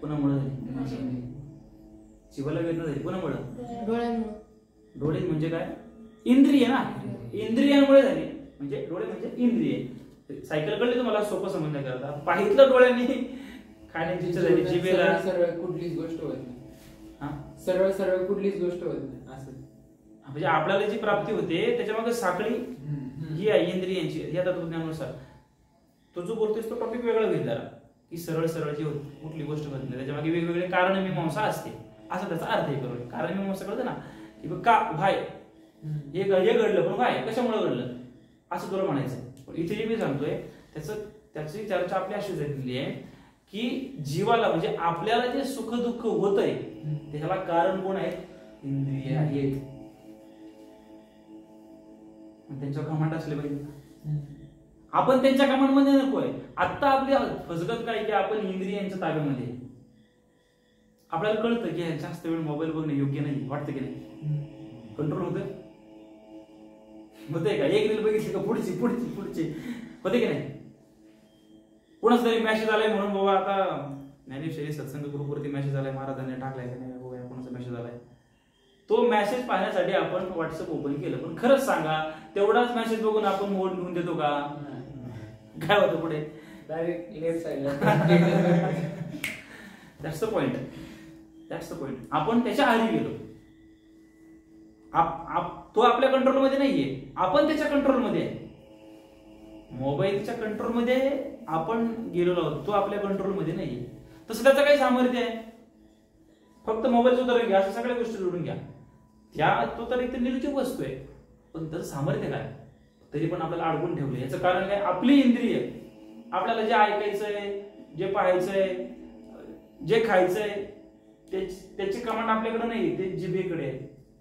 कोणामुळे झाली? जीवाला वेदना झाली. कोणामुळे? डोळे म्हणजे काय? इंद्रिय ना. इंद्रियांमुळे झाली. म्हणजे डोळे म्हणजे इंद्रिय. सायकल कळली तुम्हाला सोपं समजण्याकरता. पाहितलं डोळ्यांनी, खाण्याची इच्छा झाली, जिभेला. कुठलीच गोष्ट होत नाही. सरळ कुठलीच गोष्ट होत नाही असं. म्हणजे आपल्याला जी प्राप्ती होते त्याच्यामागे साखळी ही आहे इंद्रियांची. या तत्वज्ञानानुसार तो जो बोलतोय तो टॉपिक वेगळा घेईल जरा, की सरळ जी होती कुठली गोष्ट होत नाही, त्याच्यामागे वेगवेगळे कारण मीमांसा असते, असा त्याचा अर्थ हे करू. कारण मीमांसा कळतं ना, की का भाय हे घडलं, पण भाय कशामुळे घडलं असं तुला म्हणायचं. पण इथे जे मी सांगतोय त्याची चर्चा आपली अशी झालेली आहे की जीवाला म्हणजे आपल्याला जे सुख दुःख होतंय त्याला कारण कोण आहे? इंद्रिय आहेत. त्यांच्या कमांड असले पाहिजे. आपण त्यांच्या कमांड मध्ये नकोय. आता आपली फसगत काय की आपण इंद्रियांच्या ताब्यामध्ये. आपल्याला कळतं की जास्त वेळ मोबाईल बघणं योग्य नाही, वाटतं की नाही? कंट्रोल होतंय का? एक रील बघितली का पुढची होते की नाही? कोणाच तरी मेसेज आलाय म्हणून बाबा आता ज्ञानेश्वरी सत्संग ग्रुपवरती मेसेज आलाय, महाराजांनी टाकलाय का नाही बघूया कोणाचा मेसेज आलाय. तो मेसेज पाहण्यासाठी आपण व्हॉट्सअप ओपन केलं, पण खरंच सांगा तेवढाच मेसेज बघून आपण मोड घेऊन देतो का? काय होतं पुढे? डायरेक्ट लेफ्ट साईडला. That's the point. आपण त्याच्या आधी गेलो. तो आपल्या कंट्रोलमध्ये नाहीये, आपण त्याच्या कंट्रोलमध्ये आहे. मोबाईलच्या कंट्रोलमध्ये आपण गेलेलो आहोत, तो आपल्या कंट्रोलमध्ये नाहीये. तसं त्याचं काही सामर्थ्य आहे? फक्त मोबाईलचं उदाहरण घ्या, अशा सगळ्या गोष्टी जोडून घ्या. तो तर एक निर्जीव वस्तू आहे, पण त्याचं सामर्थ्य काय? तरी पण आपल्याला अडकून ठेवलं. याचं कारण काय? आपली इंद्रिय. आपल्याला जे ऐकायचंय, जे पाहायचंय, जे खायचंय, त्याची कमांड आपल्याकडे नाही, ते जिभेकडे आहे.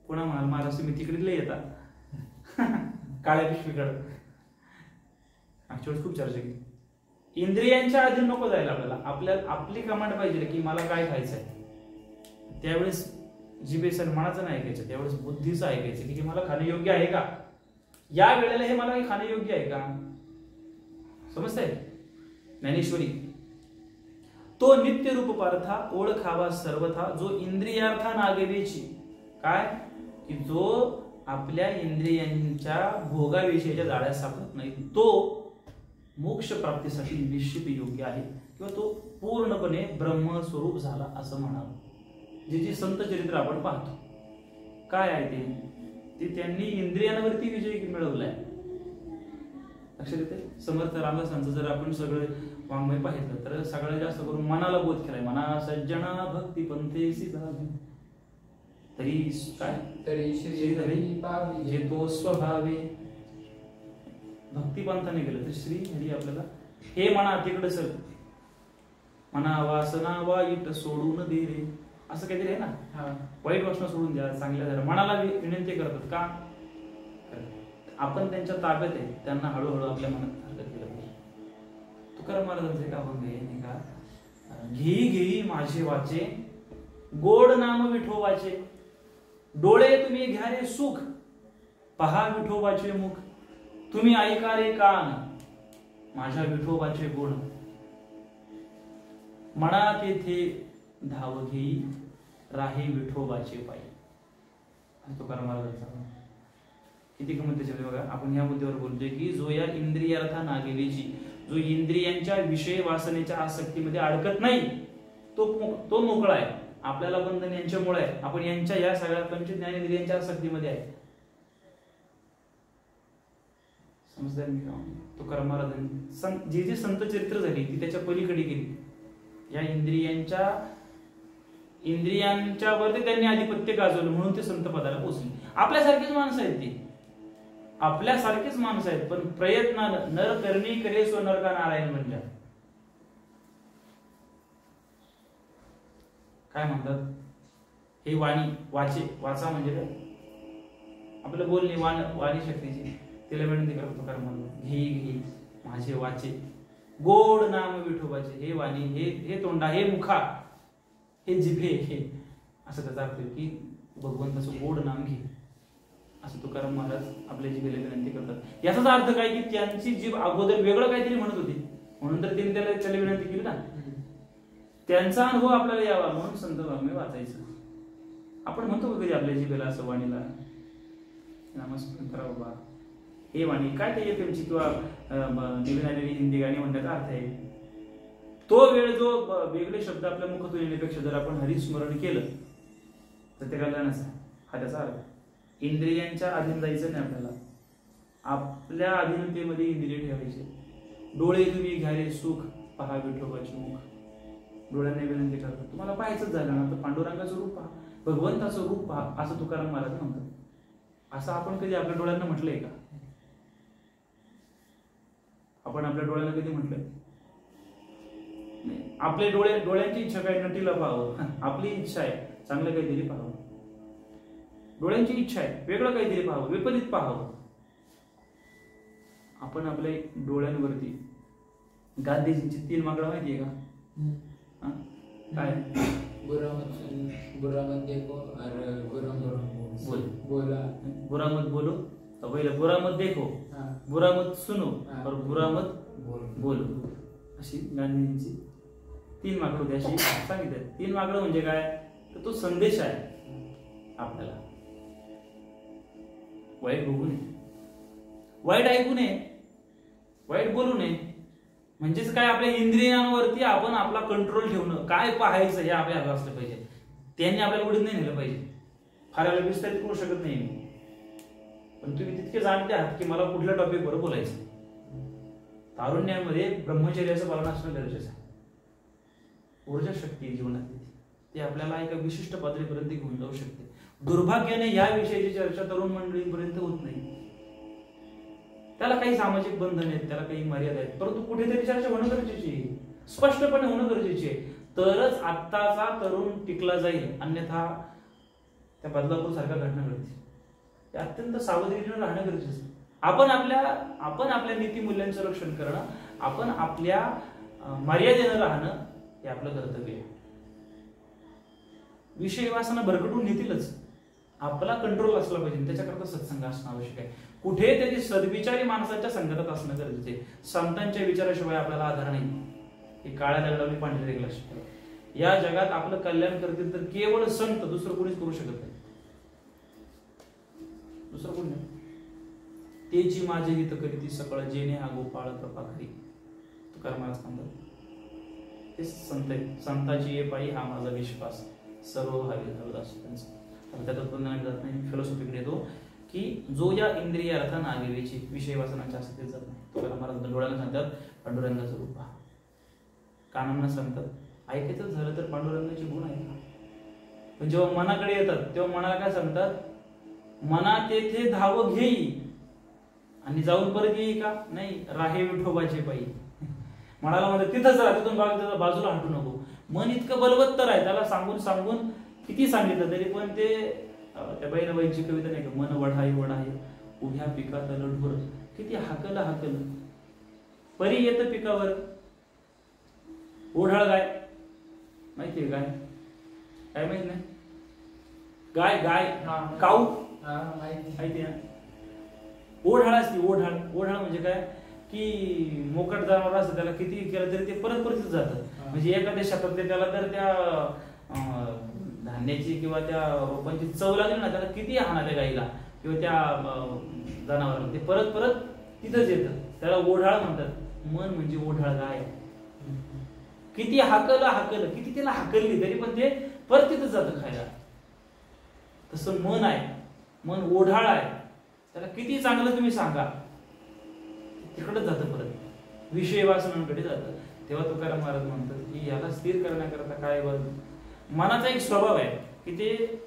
कोणा म्हणाल महाराष्ट्र मी तिकडे येतात काळ्या पिशवीकडे. ऍक्च्युअली खूप चर्चा केली. इंद्रियांच्या अधीन नको जायला आपल्याला आपली कमांड पाहिजे की मला काय खायचंय. त्यावेळेस जिभेचं मनाचं नाही ऐकायचं, त्यावेळेस बुद्धीचं ऐकायचं की मला खाणं योग्य आहे का, या वेळेला हे मला खाणं योग्य आहे का. समजतंय? ज्ञानेश्वरी. तो नित्य रूप पार्था ओळखावा सर्वथा, जो इंद्रियार्था नागवेची. काय? की जो आपल्या इंद्रियांच्या भोगाविषयीच्या जाळ्यात सापडत नाही, तो मोक्ष प्राप्तीसाठी निश्चित योग्य आहे, किंवा तो पूर्णपणे ब्रह्मस्वरूप झाला असं म्हणावं. जे संत चरित्र आपण पाहतो, काय आहे ते त्यांनी इंद्रियांवरती विजय मिळवलाय. लक्षात येते? समर्थ रामदासांचं जर आपण सगळं वाङ्मय पाहिलं तर सगळ्यात जास्त करून मनाला बोध केलाय. मना सज्जना भक्ती पंथेसी जावी, तरी काय? तरी श्री पावी जे तो स्वभावे. भक्ती पंथाने गेलं तर श्री हरी आपल्याला हे म्हणा तिकडे सर म्हणा वासना वाईट सोडून दे रे, असं काहीतरी आहे ना. वाईट वासना सोडून द्या, चांगल्या जरा मनाला विनंती करतात का? आपण त्यांच्या ताब्यात आहे, त्यांना हळूहळू आपल्या मनात ताब्यात केलं पाहिजे. तुकाराम महाराजांचं एक अभंग आहे नाही का, घेई घेई माझे वाचे गोड नाम विठोबाचे, डोळे तुम्ही घ्या रे सुख पहा विठोबाचे मुख, तुम्ही ऐका रे कान माझ्या विठोबाचे गुण, म्हणा तेथे धाव घेई राही विठोबाचे पायी. तुकाराम महाराजांचा किती गमत त्याच्यामध्ये बघा. आपण ह्या मुद्द्यावर बोलतोय की जो या इंद्रियार्था नागेवेची, जो इंद्रियांच्या विषय वासनेच्या आसक्तीमध्ये अडकत नाही, तो मोकळा आहे. आपल्याला बंधन यांच्यामुळे आहे, आपण यांच्या या सगळ्या पंच ज्ञानेंद्रियांच्या आसक्तीमध्ये आहे. समजतंय मी का? तुकाराम महाराजांनी जी संत चरित्र झाली ती त्याच्या पलीकडे गेली. या इंद्रियांच्या वरती त्यांनी आधिपत्य गाजवलं, म्हणून ते संत पदाला पोहोचले. आपल्यासारखीच माणसं आहेत ती, आपल्यासारखीच माणसं आहेत, पण प्रयत्नानं नर करणी करे सो नरका नारायण म्हणतात. काय म्हणतात? हे वाणी वाचा म्हणजे काय? आपलं बोलणे वाणी शक्तीची. तिला विनंती करतो तुकाराम महाराज, घेई माझे वाचे गोड नाम विठोबाचे. हे वाणी, हे तोंडा, हे मुखा, हे जिभे, हे असं त्याचा अर्थ की भगवंताचं गोड नाम घे, असं तुकाराम महाराज आपल्या जिभेला विनंती करतात. याचाच अर्थ काय की त्यांची जीभ अगोदर वेगळं काहीतरी म्हणत होती, म्हणून तर त्यांनी त्याला विनंती केली ना. त्यांचा अनुभव आपल्याला यावा म्हणून संत वाङ्मय वाचायचं. आपण म्हणतो कधी आपल्या जिभेला असं वाणीला नामस्मरण करा बाबा, हे वाणी काय ते त्यांची किंवा नवीन आलेली हिंदी गाणी म्हणण्याचा अर्थ आहे. तो वेळ जो वेगळे शब्द आपल्या मुखातून येण्यापेक्षा जर आपण हरिस्मरण केलं तर ते कल्याणच आहे. हा त्याचा अर्थ. इंद्रियांच्या अधीन जायचं नाही आपल्याला, आपल्या अधीनतेमध्ये इंद्रिय ठेवायचे. डोळे तुम्ही घ्या रे सुख पहा विठोबाचे मुख. डोळ्यांना विनंती करतात, तुम्हाला पाहायचंच झालं ना तर पांडुरंगाचं रूप पहा, भगवंताचं रूप पहा, असं तुकाराम महाराज म्हणतात. असं आपण कधी आपल्या डोळ्यांना म्हटलंय का? आपण आपल्या डोळ्यांना कधी म्हटलंय? आपले डोळ्यांची इच्छा काय? नटीला पाहावं. आपली इच्छा आहे चांगलं काहीतरी पाहावं. डोळ्यांची इच्छा आहे वेगळं काहीतरी पाहावं, विपरीत पाहावं. आपण आपल्या डोळ्यांवरती गांधीजींची 3 मागणं माहितीये का? काय? बुरा मत देखो और बुरा मत बोलो, पहिलं बुरा मत देखो, बुरा मत सुनो और बुरा मत बोलो. अशी गांधीजींची 3 मागणं होती, अशी सांगितलं. 3 मागणं म्हणजे काय? तर तो संदेश आहे आपल्याला. वाईट बघू नये, वाईट ऐकू नये, वाईट बोलू नये, म्हणजेच काय, आपल्या इंद्रियांवरती आपण आपला कंट्रोल ठेवणं, काय पाहायचं हे आपल्याला असलं पाहिजे. त्यांनी आपल्याला उडीत नाही नेलं पाहिजे. फार वेळा विस्तारित करू शकत नाही मी, पण तुम्ही तितके जाणते आहात की मला कुठल्या टॉपिकवर बोलायचं. तारुण्यामध्ये ब्रह्मचर्याचं पालन असणं गरजेचं आहे. ऊर्जा शक्ती जीवनातली ती आपल्याला एका विशिष्ट पातळीपर्यंत घेऊन जाऊ शकते. दुर्भाग्याने या विषयाची चर्चा तरुण मंडळींपर्यंत होत नाही. त्याला काही सामाजिक बंधन आहेत, त्याला काही मर्यादा आहेत, परंतु कुठेतरी चर्चा होणं गरजेची आहे, स्पष्टपणे होणं गरजेचे आहे. तरच आत्ताचा तरुण टिकला जाईल, अन्यथा त्या बदलापूर सारख्या घटना घडतील. ते अत्यंत सावधगिरीने राहणं गरजेचं आहे. आपण आपल्या नीतिमूल्यांचं रक्षण करणं, आपण आपल्या मर्यादेनं राहणं हे आपलं कर्तव्य आहे. विषय वासना भरकटून नेतीलच, आपला कंट्रोल असला पाहिजे. त्याच्याकरता सत्संग असणं आवश्यक आहे. कुठे त्याची सद्विचारी माणसाच्या संगतात असणं गरजेचं आहे. संतांच्या विचाराशिवाय आपल्याला आधार नाही. ही काळ्या दगडावली पांढरी रेघ लक्षात ठेवा. या जगात आपलं कल्याण करतील तर केवळ संत, दुसरं कोणीच करू शकत नाही. दुसरं कोणी नाही. तेची माझे हित करीती सकळ, जेणे हा गोपाळ कृपा करी. तुकाराम महाराज म्हणतात ते संत आहेत. संताची ये पायी हा माझा विश्वास, सर्व भावी हरदास त्यांचं. त्यात उत्पन्न जात नाही. फिलॉसॉफीकडे येतो की जो या इंद्रिय अर्थांना आलेलीची विषय वासनाच्या आसक्तीत जात नाही. तुकाराम महाराज डोळ्याला सांगतात पांडुरंगाचं रूप पहा. कानांना सांगतात ऐकायचं झालं तर पांडुरंगाचे गुण आहेत. पण जेव्हा मनाकडे येतात तेव्हा मनाला काय सांगतात, मना तेथे धाव घेई आणि जाऊन परत येई का नाही, राहे विठोबाचे पायी. मनाला म्हणतात तिथंच राहा, तिथून बाजूला हटू नको. मन इतकं बलवत्तर आहे, त्याला सांगून सांगून किती सांगितलं तरी पण ते, त्या बहिणाबाईंची कविता नाही का, मन वढाई वढाई उभ्या पिकात लढवर, किती हाकल परी येतं पिकावर. ओढाळ गाय माहितीये, गाय काय माहित नाही, गाय काऊ माहिती ना. ओढाळ असते, ओढाळ म्हणजे काय की मोकट जनावर असतं, त्याला किती केलं तरी ते परत जातं. म्हणजे एखाद्या शेतातले त्याला तर त्या धान्याची किंवा त्या रोपांची चव लागली ना, त्याला किती हाना त्या गाईला किंवा त्या जनावराला, ते परत तिथंच येतं. त्याला ओढाळ म्हणतात. मन म्हणजे ओढाळ गाय. किती हाकल किती त्याला हाकलली तरी पण ते परत तिथंच जातं खायला. तसं मन आहे, मन ओढाळ आहे. त्याला किती चांगलं तुम्ही सांगा तिकडच जातं, परत विषय वासनांकडे जातं. तेव्हा तुकाराम महाराज म्हणतात की याला स्थिर करण्याकरता काय मनाचा एक स्वभाव आहे की ते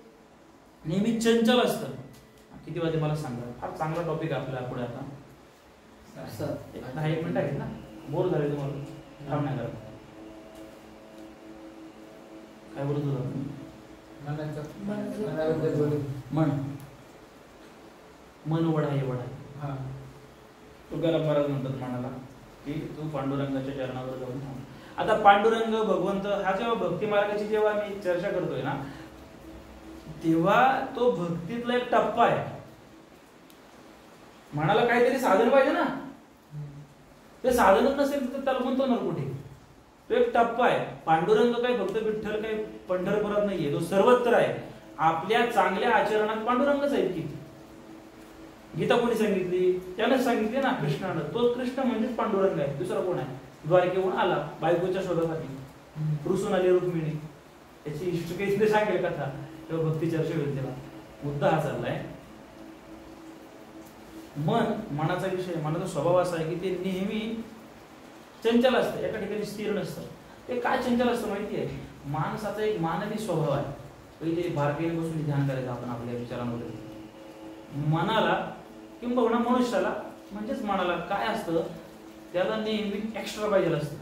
नेहमी चंचल असतं. किती वाजे मला सांगा, फार चांगला टॉपिक आपल्या पुढे. आता 10 मिनिटं आहेत ना, बोर झाले तुम्हाला थांबण्या करता. काय बोलत होता मन वढाई. तुकाराम महाराज म्हणतात मनाला की तू पांडुरंगाच्या चरणावर जाऊन थांब. आता पांडुरंग भगवंत हा जेव्हा भक्ती मार्गाची जेव्हा मी चर्चा करतोय ना, तेव्हा तो भक्तीतला एक टप्पा आहे. मनाला काहीतरी साधन पाहिजे ना, ते साधनच नसेल तर त्याला म्हणतो ना कुठे. तो एक टप्पा आहे. पांडुरंग काय फक्त विठ्ठल काय पंढरपुरात नाहीये, तो सर्वत्र आहे. आपल्या चांगल्या आचरणात पांडुरंगच आहेत की. गीता कोणी सांगितली, त्यानंच सांगितली ना कृष्णानं. तो कृष्ण म्हणजेच पांडुरंग आहे, दुसरा कोण आहे. द्वारकेहून आला बायकोच्या शोधासाठी, रुसून आली रुक्मिणी. त्याची हिस्ट्री सांगेल कथा, तेव्हा भक्ती चर्चा होईल. तेव्हा मुद्दा हा चाललाय. मनाचा विषय, मनाचा स्वभाव असा आहे की ते नेहमी चंचल असतं, एका ठिकाणी स्थिर नसतं. ते काय चंचल असतं माहिती आहे, माणसाचा एक मानवी स्वभाव आहे. पहिले बारकाईने बसून ध्यान करायचं आपण आपल्या विचारांमध्ये. मनाला किंबहुना मनुष्याला म्हणजेच मनाला काय असतं, त्याला नेहमी एक्स्ट्रा पाहिजे असतं.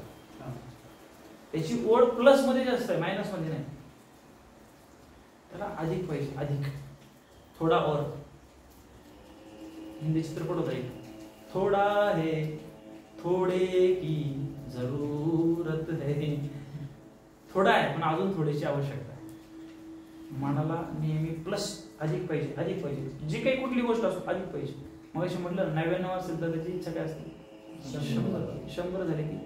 त्याची ओढ प्लस मध्ये जास्त आहे, मायनस मध्ये नाही. त्याला अधिक पाहिजे, अधिक, थोडा और. हिंदी चित्रपट होता एक, थोडा है थोडे की जरूरत है. थोडा आहे पण अजून थोडीशी आवश्यकता आहे. मनाला नेहमी प्लस, अधिक पाहिजे, अधिक पाहिजे. जी काही कुठली गोष्ट असो अधिक पाहिजे. मग अशी म्हटलं 99 असेल तर त्याची इच्छा काय असते, 100 झाले की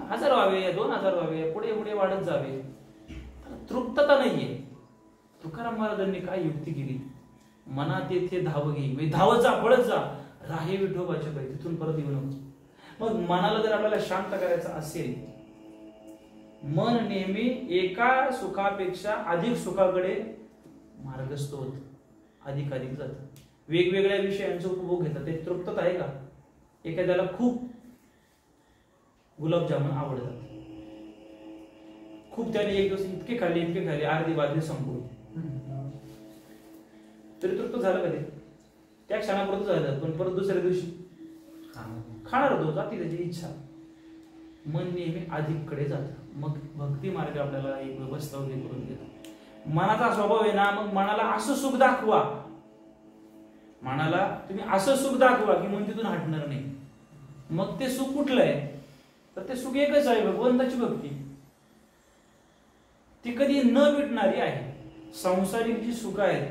1000 व्हावे, 2000 व्हावे, पुढे पुढे वाढत जावे. तृप्तता नाहीये. तुकाराम महाराजांनी काय युक्ती केली, मना तेथे धाव घे, धावत जा, पळत जा, राहे विठोबाच्या पायी, तिथून परत येऊ नको. मग मनाला जर आपल्याला शांत करायचं असेल, मन नेहमी एका सुखापेक्षा अधिक सुखाकडे मार्गस्थ होत, अधिक जात. वेगवेगळ्या विषयांचा उपभोग घेतात. ते तृप्तता आहे का? एखाद्याला खूप गुलाबजामुन आवडतात, खूप त्याने एक दिवस इतके खाल्ले अर्धी बाजरी संपवली, तरी तृप्त झालं कधी? त्या क्षणापर्यंत झालं, पण परत दुसऱ्या दिवशी खाणार होतो, जाती त्याची इच्छा. मन नेहमी अधिक कडे जात. मग भक्ती मार्ग आपल्याला एक व्यवस्था उभी करून देतो. मनाचा स्वभाव आहे ना, मग मनाला असं सुख दाखवा, मनाला तुम्ही असं सुख दाखवा की मन तिथून हटणार नाही. मग ते सुख कुठलं आहे? तर ते सुख एकच आहे, भगवंताची भक्ती. ती कधी न मिटणारी आहे. सांसारिक जी सुख आहेत,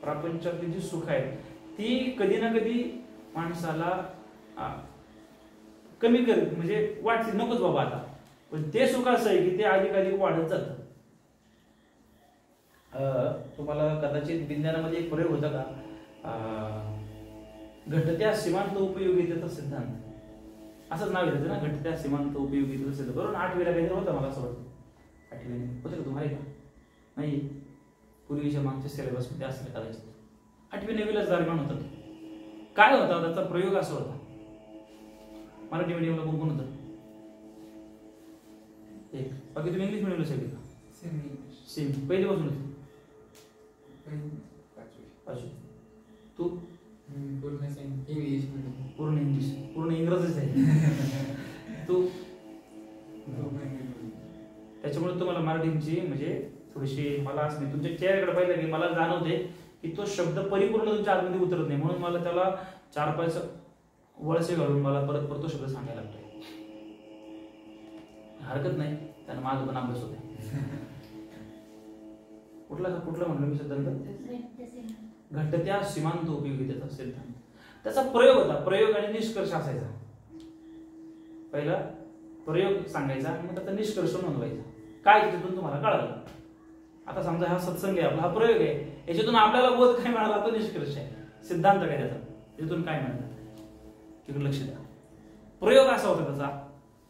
प्रापंचातली जी सुख आहेत, ती कधी ना कधी माणसाला कमी करत, म्हणजे वाटते नकोच बाबा आता. पण ते सुख असं आहे की ते अधिक वाढत जातं. तुम्हाला कदाचित विज्ञानामध्ये एक प्रयोग होता का, घटत्या सीमांत उपयोगितेचा सिद्धांत, असंच नाव येतं ना, घटत्या सीमांत उपयोगितेचा सिद्धांत. बरोबर 8वीला काहीतरी होता, मला असं वाटतं 8वीला होतं का तुम्हाला? का नाही, पूर्वीच्या मागच्या सिलेबस मध्ये असेल कदाचित. 8वी 9वीलाच दरम्यान होतं. काय होता त्याचा प्रयोग? असा होता, मराठी मीडियमला कोण होतं? एक. बाकी तुम्ही इंग्लिश मिडियमला शिकले का? सेम पहिलीपासून होती. पाचवी. तू? पूर्ण इंग्लिश, पूर्ण इंग्रजीच आहे. तू? त्याच्यामुळे तुम्हाला मराठीची म्हणजे थोडीशी, मला असं नाही, तुमच्या चेहऱ्याकडे पाहिलं की मला जाणवते की तो शब्द परिपूर्ण तुमच्या आतमध्ये उतरत नाही, म्हणून मला त्याला 4-5 वळसे घालून मला परत तो शब्द सांगायला लागतोय. हरकत नाही, त्यानं माझं पण अभ्यास होते. कुठला म्हणलं मी सिद्धांत? घटत्या सीमांत उपयोगितेचा सिद्धांत. त्याचा प्रयोग होता, प्रयोग आणि निष्कर्ष असायचा. पहिला प्रयोग सांगायचा आणि मग त्याचा निष्कर्ष नोंदवायचा. काय तिथून तुम्हाला कळालं? आता समजा हा सत्संग आहे आपला, हा प्रयोग आहे, याच्यातून आपल्याला बोध काय मिळाला तो निष्कर्ष आहे. सिद्धांत काय त्याचा, त्यातून काय मिळालं तिकडे लक्ष द्या. प्रयोग असा होता त्याचा,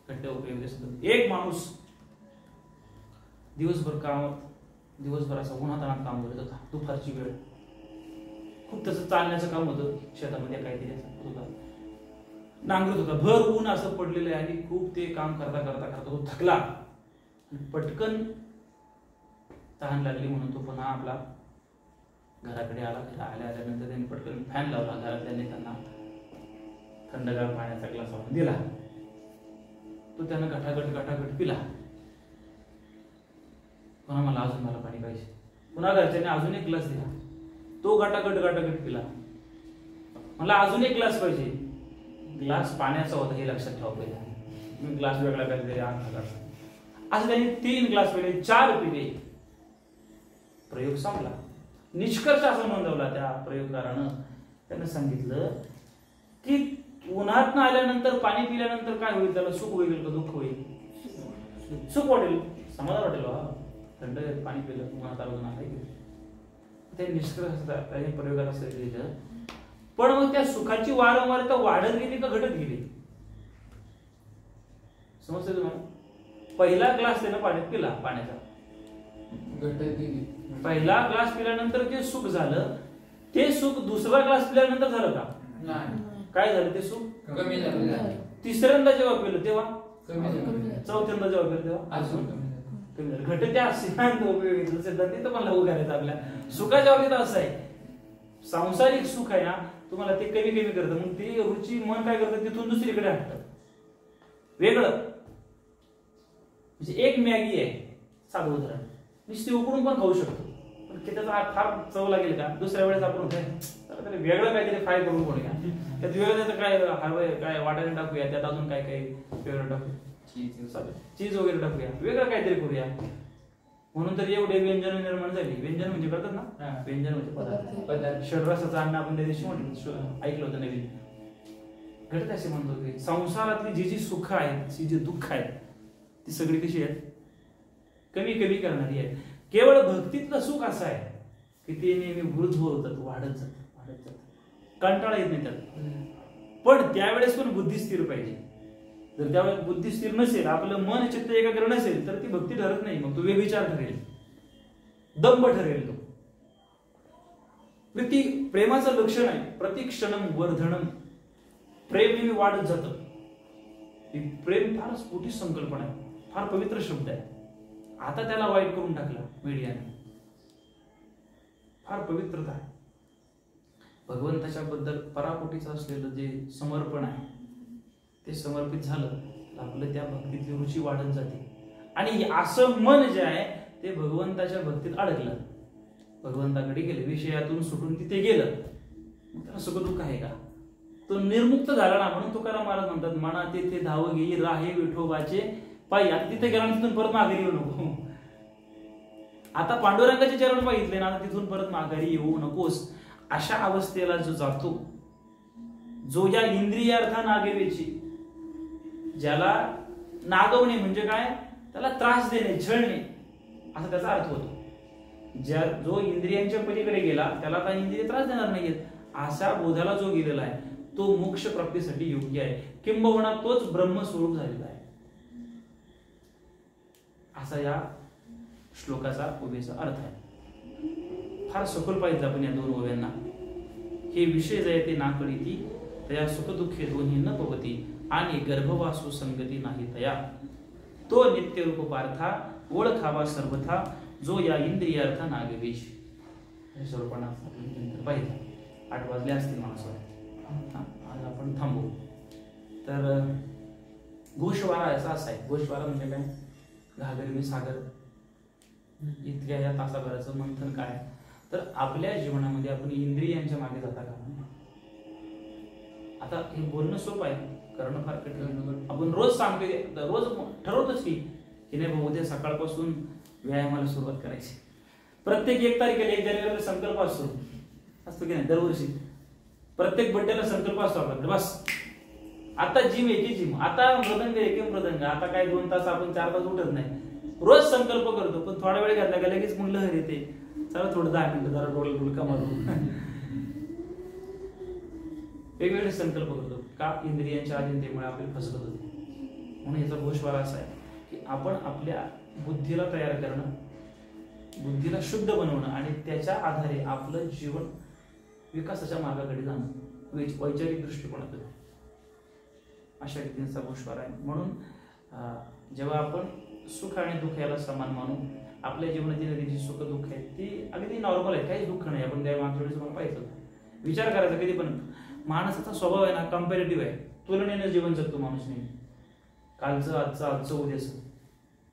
घट्ट उपयोग सिद्धांत. एक माणूस दिवसभर असा उन्हातानात काम करत होता, दुपारची वेळ, खूप तसं चालण्याचं काम होतं, शेतामध्ये काहीतरी असं नांगरत होता, भर ऊन असं पडलेलं आहे आणि खूप ते काम करता तो थकला. पटकन तहान लागली म्हणून तो पुन्हा आपला घराकडे आला. आल्यानंतर त्यांनी पटकन फॅन लावला. घरातल्याने त्यांना थंडगार पाण्याचा ग्लास आणून दिला. तो त्यानं घटाघट पिला. पुन्हा मला पाणी पाहिजे. पुन्हा घरच्याने अजून एक ग्लास दिला. तो घटाघट पिला. मला अजून एक ग्लास पाहिजे. ग्लास पाण्याचा होता हे लक्षात ठेवा पाहिजे. मी ग्लास वेगळा काहीतरी आणला. असं त्यांनी 3 ग्लास पिले, 4 पिले. प्रयोग संपला. निष्कर्ष असा नोंदवला त्या प्रयोगकारानं. त्यानं सांगितलं की उन्हात आल्यानंतर पाणी पिल्यानंतर काय होईल? त्याला सुख होईल का दुःख होईल? सुख वाटेल, समाधान वाटेल. थंड पाणी पिलं, उन्हात आलं नाही. ते निष्कर्ष प्रयोगात असं लिहिलं. पण मग त्या सुखाची वारंवारता वाढत गेली का घटत गेली? समजतंय तुम्हाला? पहिला ग्लास त्यानं पाण्यात पिला, पाण्याचा घटत गेली. पहिला ग्लास पिल्यानंतर जे सुख झालं, ते सुख दुसरा ग्लास पिल्यानंतर झालं का? नाही. काय झालं? ते सुख कमी झालं. तिसऱ्यांदा जेव्हा पिलं तेव्हा कमी झालं. चौथ्यांदा जेव्हा पिलं तेव्हा अजून कमी झालं. घटत्या सिद्धांत उपयोगी सिद्धांत तिथं पण लागू करायचं आपल्या सुखाच्या बाबतीत. असं आहे, सांसारिक सुख आहे ना, तुम्हाला ते कमी करतं. मग ती रुची मन काय करतं? तिथून दुसरीकडे हटतं, वेगळं. म्हणजे एक मॅगी आहे, साधं उदाहरण, नुसती उकडून पण खाऊ शकतो, पण त्याचा फार चव लागेल का? दुसऱ्या वेळेस आपण काय वेगळं काहीतरी फ्राय करून कोण घ्या, त्यात वेगळं त्याचं काय हरवं काय वाटाणे टाकूया, त्यात अजून काय काय वेगळं टाकूया, चीज वगैरे टाकूया, वेगळं काहीतरी करूया. म्हणून तर एवढे व्यंजन निर्माण झाली. व्यंजन म्हणजे कळतात ना? व्यंजन म्हणजे पदार्थ. षड्रसाचं अन्न आपण त्या दिवशी ऐकलं होतं नवीन. घटत असे म्हणतो की संसारातली जी सुख आहेत, जी दुःख आहेत, ती सगळी कशी आहेत? कमी करणारी आहेत. केवळ भक्तीतलं सुख असं आहे की ते नेहमी वृद्धभर होतात, वाढत जात. कंटाळा येत नाही त्यात. पण त्यावेळेस पण बुद्धी स्थिर पाहिजे. जर त्यावेळेस बुद्धी स्थिर नसेल, आपलं मन चित्त एकाग्र नसेल, तर ती भक्ती ठरत नाही. मग तो व्यभिचार ठरेल, दंभ ठरेल. तो प्रेमाचं लक्षण आहे. प्रतिक्षणम वर्धनम, प्रेम नेहमी वाढत जातं. प्रेम फारच मोठी संकल्पना आहे, फार पवित्र शब्द आहे. आता त्याला वाईट करून टाकला मीडियाने. फार पवित्रता आहे. भगवंताच्या बद्दल पराकोटीचं असलेलं जे समर्पण आहे ते समर्पित झालं तर आपलं त्या भक्तीतली रुची वाढत जाते. आणि असं मन जे आहे ते भगवंताच्या भक्तीत अडकलं, भगवंताकडे गेले, विषयातून सुटून तिथे गेलं, त्याला सुख दुःख आहे का? तो निर्मुक्त झाला ना. म्हणून तुकाराम महाराज म्हणतात, मना तेथे धाव घेई राहे विठोबाचे पायी. आता तिथे गेला तिथून परत माघारी येऊ नको. आता पांडुरंगाचे चरण बघितले ना, तिथून परत माघारी येऊ नकोस. अशा अवस्थेला जो जातो, जो या इंद्रियार्था नागवेची, ज्याला नागवणे म्हणजे काय, त्याला त्रास देणे, झळणे असा त्याचा अर्थ होतो. जो इंद्रियांच्या पलीकडे गेला त्याला आता इंद्रिय त्रास देणार नाहीयेत, अशा बोधाला जो गेलेला आहे तो मोक्ष प्राप्तीसाठी योग्य आहे, किंबहुना तोच ब्रह्मस्वरूप झालेला आहे. असा या श्लोकाचा उभेचा अर्थ आहे. फार सखोल पाहिजे आपण या दोन ओव्यांना. हे विषय जे ते नाकडी ती तया सुखदुःखे दोन्ही न पवती, आणि गर्भवासू संगती नाही तया. तो नित्यरूप पार्था ओळखावा सर्वथा, जो या इंद्रियार्थ नागवेश. हे स्वरूपांना पाहिजे. 8 वाजले असतील मला असं वाटतं. आज आपण थांबू. तर गोषवारा याचा असा आहे. गोषवारा म्हणजे काय, घागर मी सागर इतक्या या तासाभराचं मंथन काय. तर आपल्या जीवनामध्ये आपण इंद्रियांच्या मागे जाता का? आता हे बोलणं सोपं आहे, करणं फार कठीण. आपण रोज सांगतो, रोज ठरवतोच की नाही बाबा उद्या सकाळपासून व्यायामाला सुरुवात करायची. प्रत्येक 1 तारखेला 1 जानेवारीला संकल्प असतो की नाही. दरवर्षी प्रत्येक बड्डेला संकल्प असतो आपल्याकडे. बस आता जिम एके जिम, आता मृदंग एके मृदंग, आता काय 2 तास आपण 4 तास उठत नाही. रोज संकल्प करतो, पण थोडा वेळ घातला का लगेच मग लहर येते. चला थोडं 10 मिनिटं जरा डोळका मारू. वेगवेगळे संकल्प करतो का, इंद्रियांच्या अधीनतेमुळे आपली फसवत होते. म्हणून याचा गोषवारा असा आहे की आपण आपल्या बुद्धीला तयार करणं, बुद्धीला शुद्ध बनवणं आणि त्याच्या आधारे आपलं जीवन विकासाच्या मार्गाकडे जाणं, वैचारिक दृष्टिकोनातून. अशा रीतीचा गोषवारा आहे. म्हणून जेव्हा आपण सुख आणि दुःख याला समान मानू, आपल्या जीवनातील जी सुख दुःख आहेत ती अगदी नॉर्मल आहे, काही दुःख नाही. आपण त्या मागच्या वेळेस मला पाहिजे विचार करायचा कधी पण. माणसाचा स्वभाव आहे ना कम्पॅरेटिव्ह आहे, तुलनेनं जीवन जगतो माणूस नेहमी. कालचं आजचं उद्याचं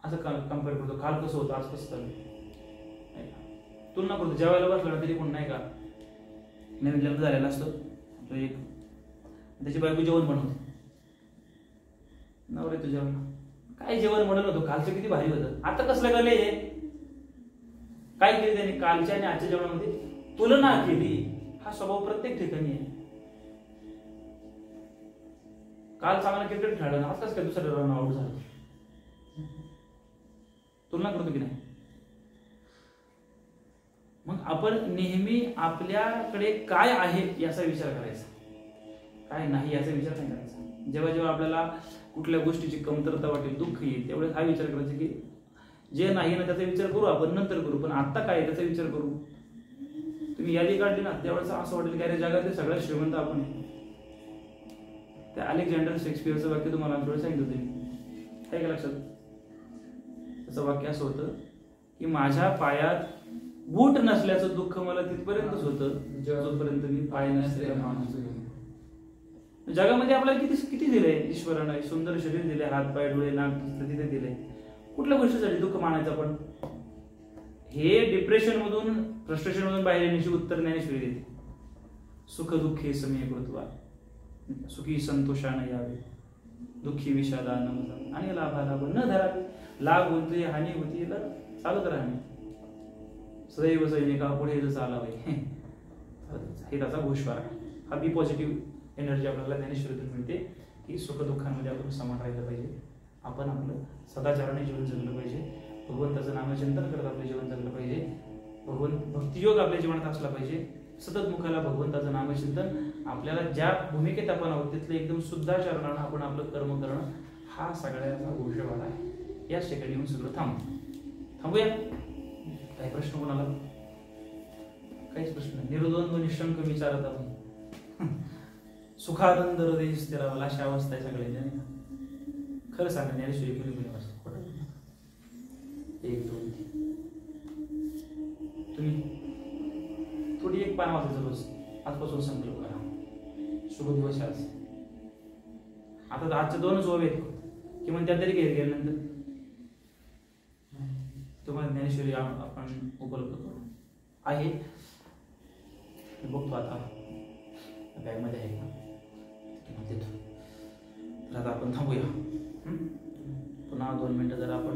असं कम्पेअर करतो. काल कसं होतं, आज कसं चालू, तुलना करतो. ज्या वेळेला बसला तरी कोण नाही का नवीन लग्न झालेला असतो, तो एक त्याची बायको जेवण बनवते, नवरे तुझ्या काय जेवण बनवलं होतं, कालचं किती भारी होतं, आता कसलं झालंय. काय केलं त्याने, कालच्या आणि आजच्या जेवणामध्ये तुलना केली. हा स्वभाव प्रत्येक ठिकाणी आहे. काल चांगला क्रिकेट खेळला, आज कसं काय दुसऱ्या रन आउट झालं, तुलना करतो की नाही. मग आपण नेहमी आपल्याकडे काय आहे याचा विचार करायचा, काय नाही याचा विचार नाही करायचा. जेव्हा जेव्हा आपल्याला कुठल्या गोष्टीची कमतरता वाटेल, दुःख येईल, त्यावेळेस हा विचार करायचा की जे नाही ना त्याचा विचार करू आपण, नंतर करू, पण आता काय त्याचा विचार करू. तुम्ही यादी काढली ना त्यावेळेस असं वाटेल की अरे जगातले सगळ्यात श्रीमंत आपण आहे. त्या अलेक्झांडर शेक्सपियरचं वाक्य तुम्हाला आमच्या वेळेस सांगितलं तुम्ही, काय का लक्षात. त्याचं वाक्य असं होतं की माझ्या पायात बूट नसल्याचं दुःख मला तिथपर्यंतच होतं जोपर्यंत मी पाय नसलेला माणूस. जगामध्ये आपल्याला किती किती दिलंय ईश्वरानं, सुंदर शरीर दिले, हात पाय डोळे नाक तिथे दिले. कुठल्या गोष्टीसाठी दुःख मानायचं आपण. हे डिप्रेशन मधून फ्रस्ट्रेशन मधून बाहेर येण्याची उत्तर ज्ञानेश्वरी देते. सुख दुःखे समे कृत्वा, सुखी संतोषानं यावे, दुःखी विषादा न आणि लाभाला न धरावे. लाभ होते हानी होती चालत राहणे, सदैव सैनिका पुढे चालावे. हे त्याचा गोषवारा. हा बी पॉझिटिव्ह एनर्जी आपल्याला ज्ञानेश्वरीतून मिळते की सुख दुःखांमध्ये आपण समान राहिलं पाहिजे, आपण आपलं सदाचाराने जीवन जगलं पाहिजे, भगवंताचं नामचिंतन करत आपलं जीवन जगलं पाहिजे, भक्तियोग आपल्या जीवनात असला पाहिजे, सतत मुखाला भगवंताचं नामचिंतन. आपल्याला ज्या भूमिकेत आपण आहोत तिथलं एकदम शुद्धाचरणानं आपण आपलं कर्म करणं हा सगळ्याचा गोष्टवाडा आहे. याच ठिकाणी येऊन सगळं थांबूया. काही प्रश्न कोणाला? काहीच प्रश्न नाही. निरुद्वंद्व निशंक विचारत आपण सुखानंद हृदय स्थिरावला अशी अवस्था आहे सगळ्यांच्या, नाही का? खरं सांगा ज्ञानेश्वरी कोणी वाचतो? खोटं? 1 2 3 तुम्ही थोडी एक पान वाचायचं रोज. आजपासून संकल्प करा. शुभ दिवस आज. आता आजचे 2च ओवे आहेत किंवा त्या तरी घेत गेल्यानंतर तुम्हाला ज्ञानेश्वरी आपण उपलब्ध करू आहे. बघतो आता बॅगमध्ये आहे का देतो. तर आता आपण थांबूया. पुन्हा 2 मिनिटं जरा आपण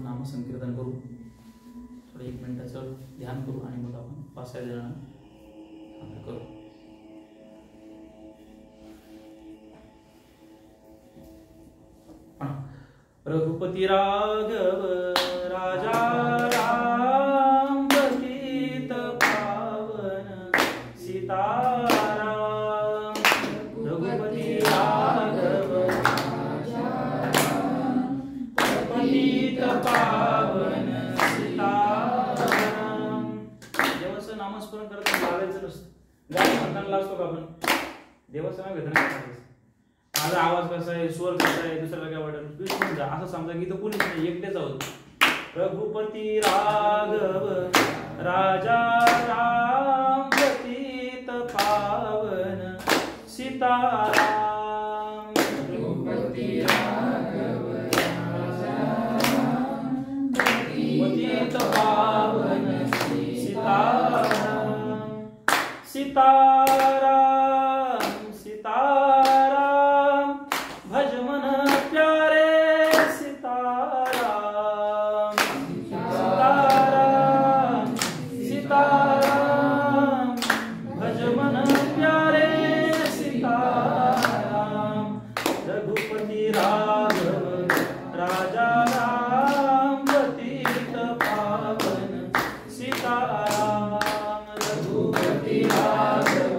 नामसंकीर्तन करू. थोडं 1 मिनिटाचं ध्यान करू आणि मग आपण 5-6 जणांना करू. रघुपती राघव राजा राम पतित पावन सीताराम. रघुपती राघव राजा राम पतित पावन सीताराम. देवाचं नामस्मरण करत लावायचं नसतं. गाणी म्हणताना लावतो का आपण? देवाचं नाव घेताना करायचं. माझा आवाज कसा आहे, स्वर कसा आहे, दुसऱ्याला काय वाटत विसरून जा असं समजा की तो कोणीच नाही, एकटेच आहोत. रघुपती राघव राजा राम पतित पावन सीताराम. रघुपती राघव राजा राम पतित पावन सीताराम. सीताराम सीताराम भज मन प्यारे सीताराम. सीताराम सीताराम भज मन प्यारे सीताराम. रघुपती राघव राजा राम पतित पावन सीताराम. रघुपती राघव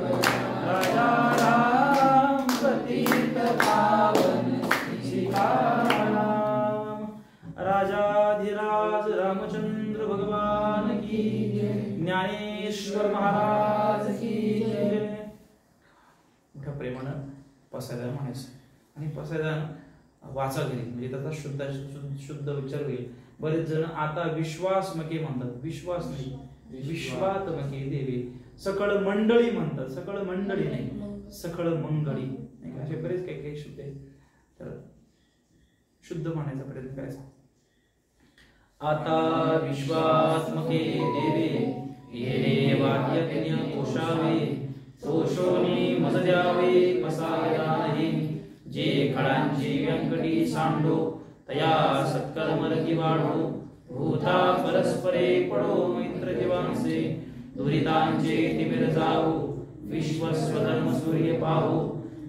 राजा राम पतित पावन सीताराम. राजाधिराज रामचंद्र भगवान की जय. ज्ञानेश्वर महाराज की जय. मोठ्या प्रेमानं पसायदान म्हणायचं आणि पसायदान वाचा घरी म्हणजे त्याचा शुद्ध उच्चार होईल. बरेच जण आता विश्वासमके म्हणतात. विश्वास नाही, विश्वात्मके देवे. सकळ मंडळी म्हणतात. सकळ मंडळी नाही, सकळ मंगळी. असे बरेच काही काही शब्द आहेत. तर शुद्ध म्हणायचा प्रयत्न करायचा. आता विश्वात्मके देवे येणे वाक्यज्ञ कोशावे. कोशोनी मज द्यावे पसायदानही. जे खडांची व्यंकटी सांडो तया सत्कर्म रगी वाढो. भूता परस्परे पडो मैत्र जीवांचे. दुरितांचे तिमिर जावो विश्वस्वधर्म सूर्य पाहो.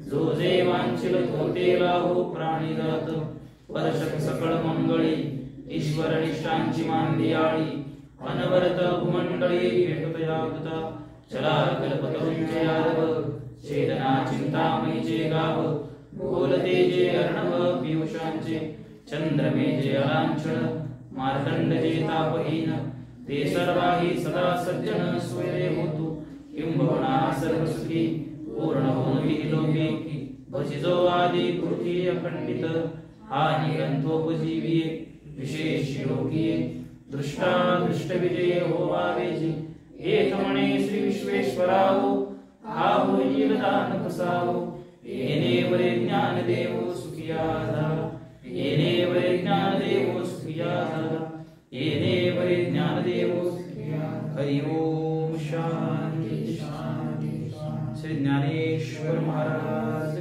जो जे वांछिल तो ते लाहो प्राणी जात. वर्षक सकळ मंगळी ईश्वर निष्ठांची मांदियाळी. अनवरत भूमंडळी भेटतया दुता. चला कल्पतरुंचे यादव चेतना चिंतामणीचे गाव. बोलते जे अर्णव पियुषांचे. चंद्रमेजे अलांछन मार्तंडजे तापहीन. ते सर्वाही सदा सज्जन स्वरे होतु. किंबहुना सर्वसुखी पूर्ण होऊन विलोके. भजिजो आदि कृती अखंडित. हा निरंतोपजीविये विशेष योगिये. दृष्टा दृष्ट विजय होवावेजी. हेत म्हणे श्री विश्वेश्वरावो. हा होईल दान कसावो. येणे वरे ज्ञान देवो सुखिया झाला. येणे वरे ज्ञान देवो सुखिया झाला. येणे वरे ज्ञान देवो सुखिया. हरि ओम शांती शांती. श्री ज्ञानेश्वर महाराज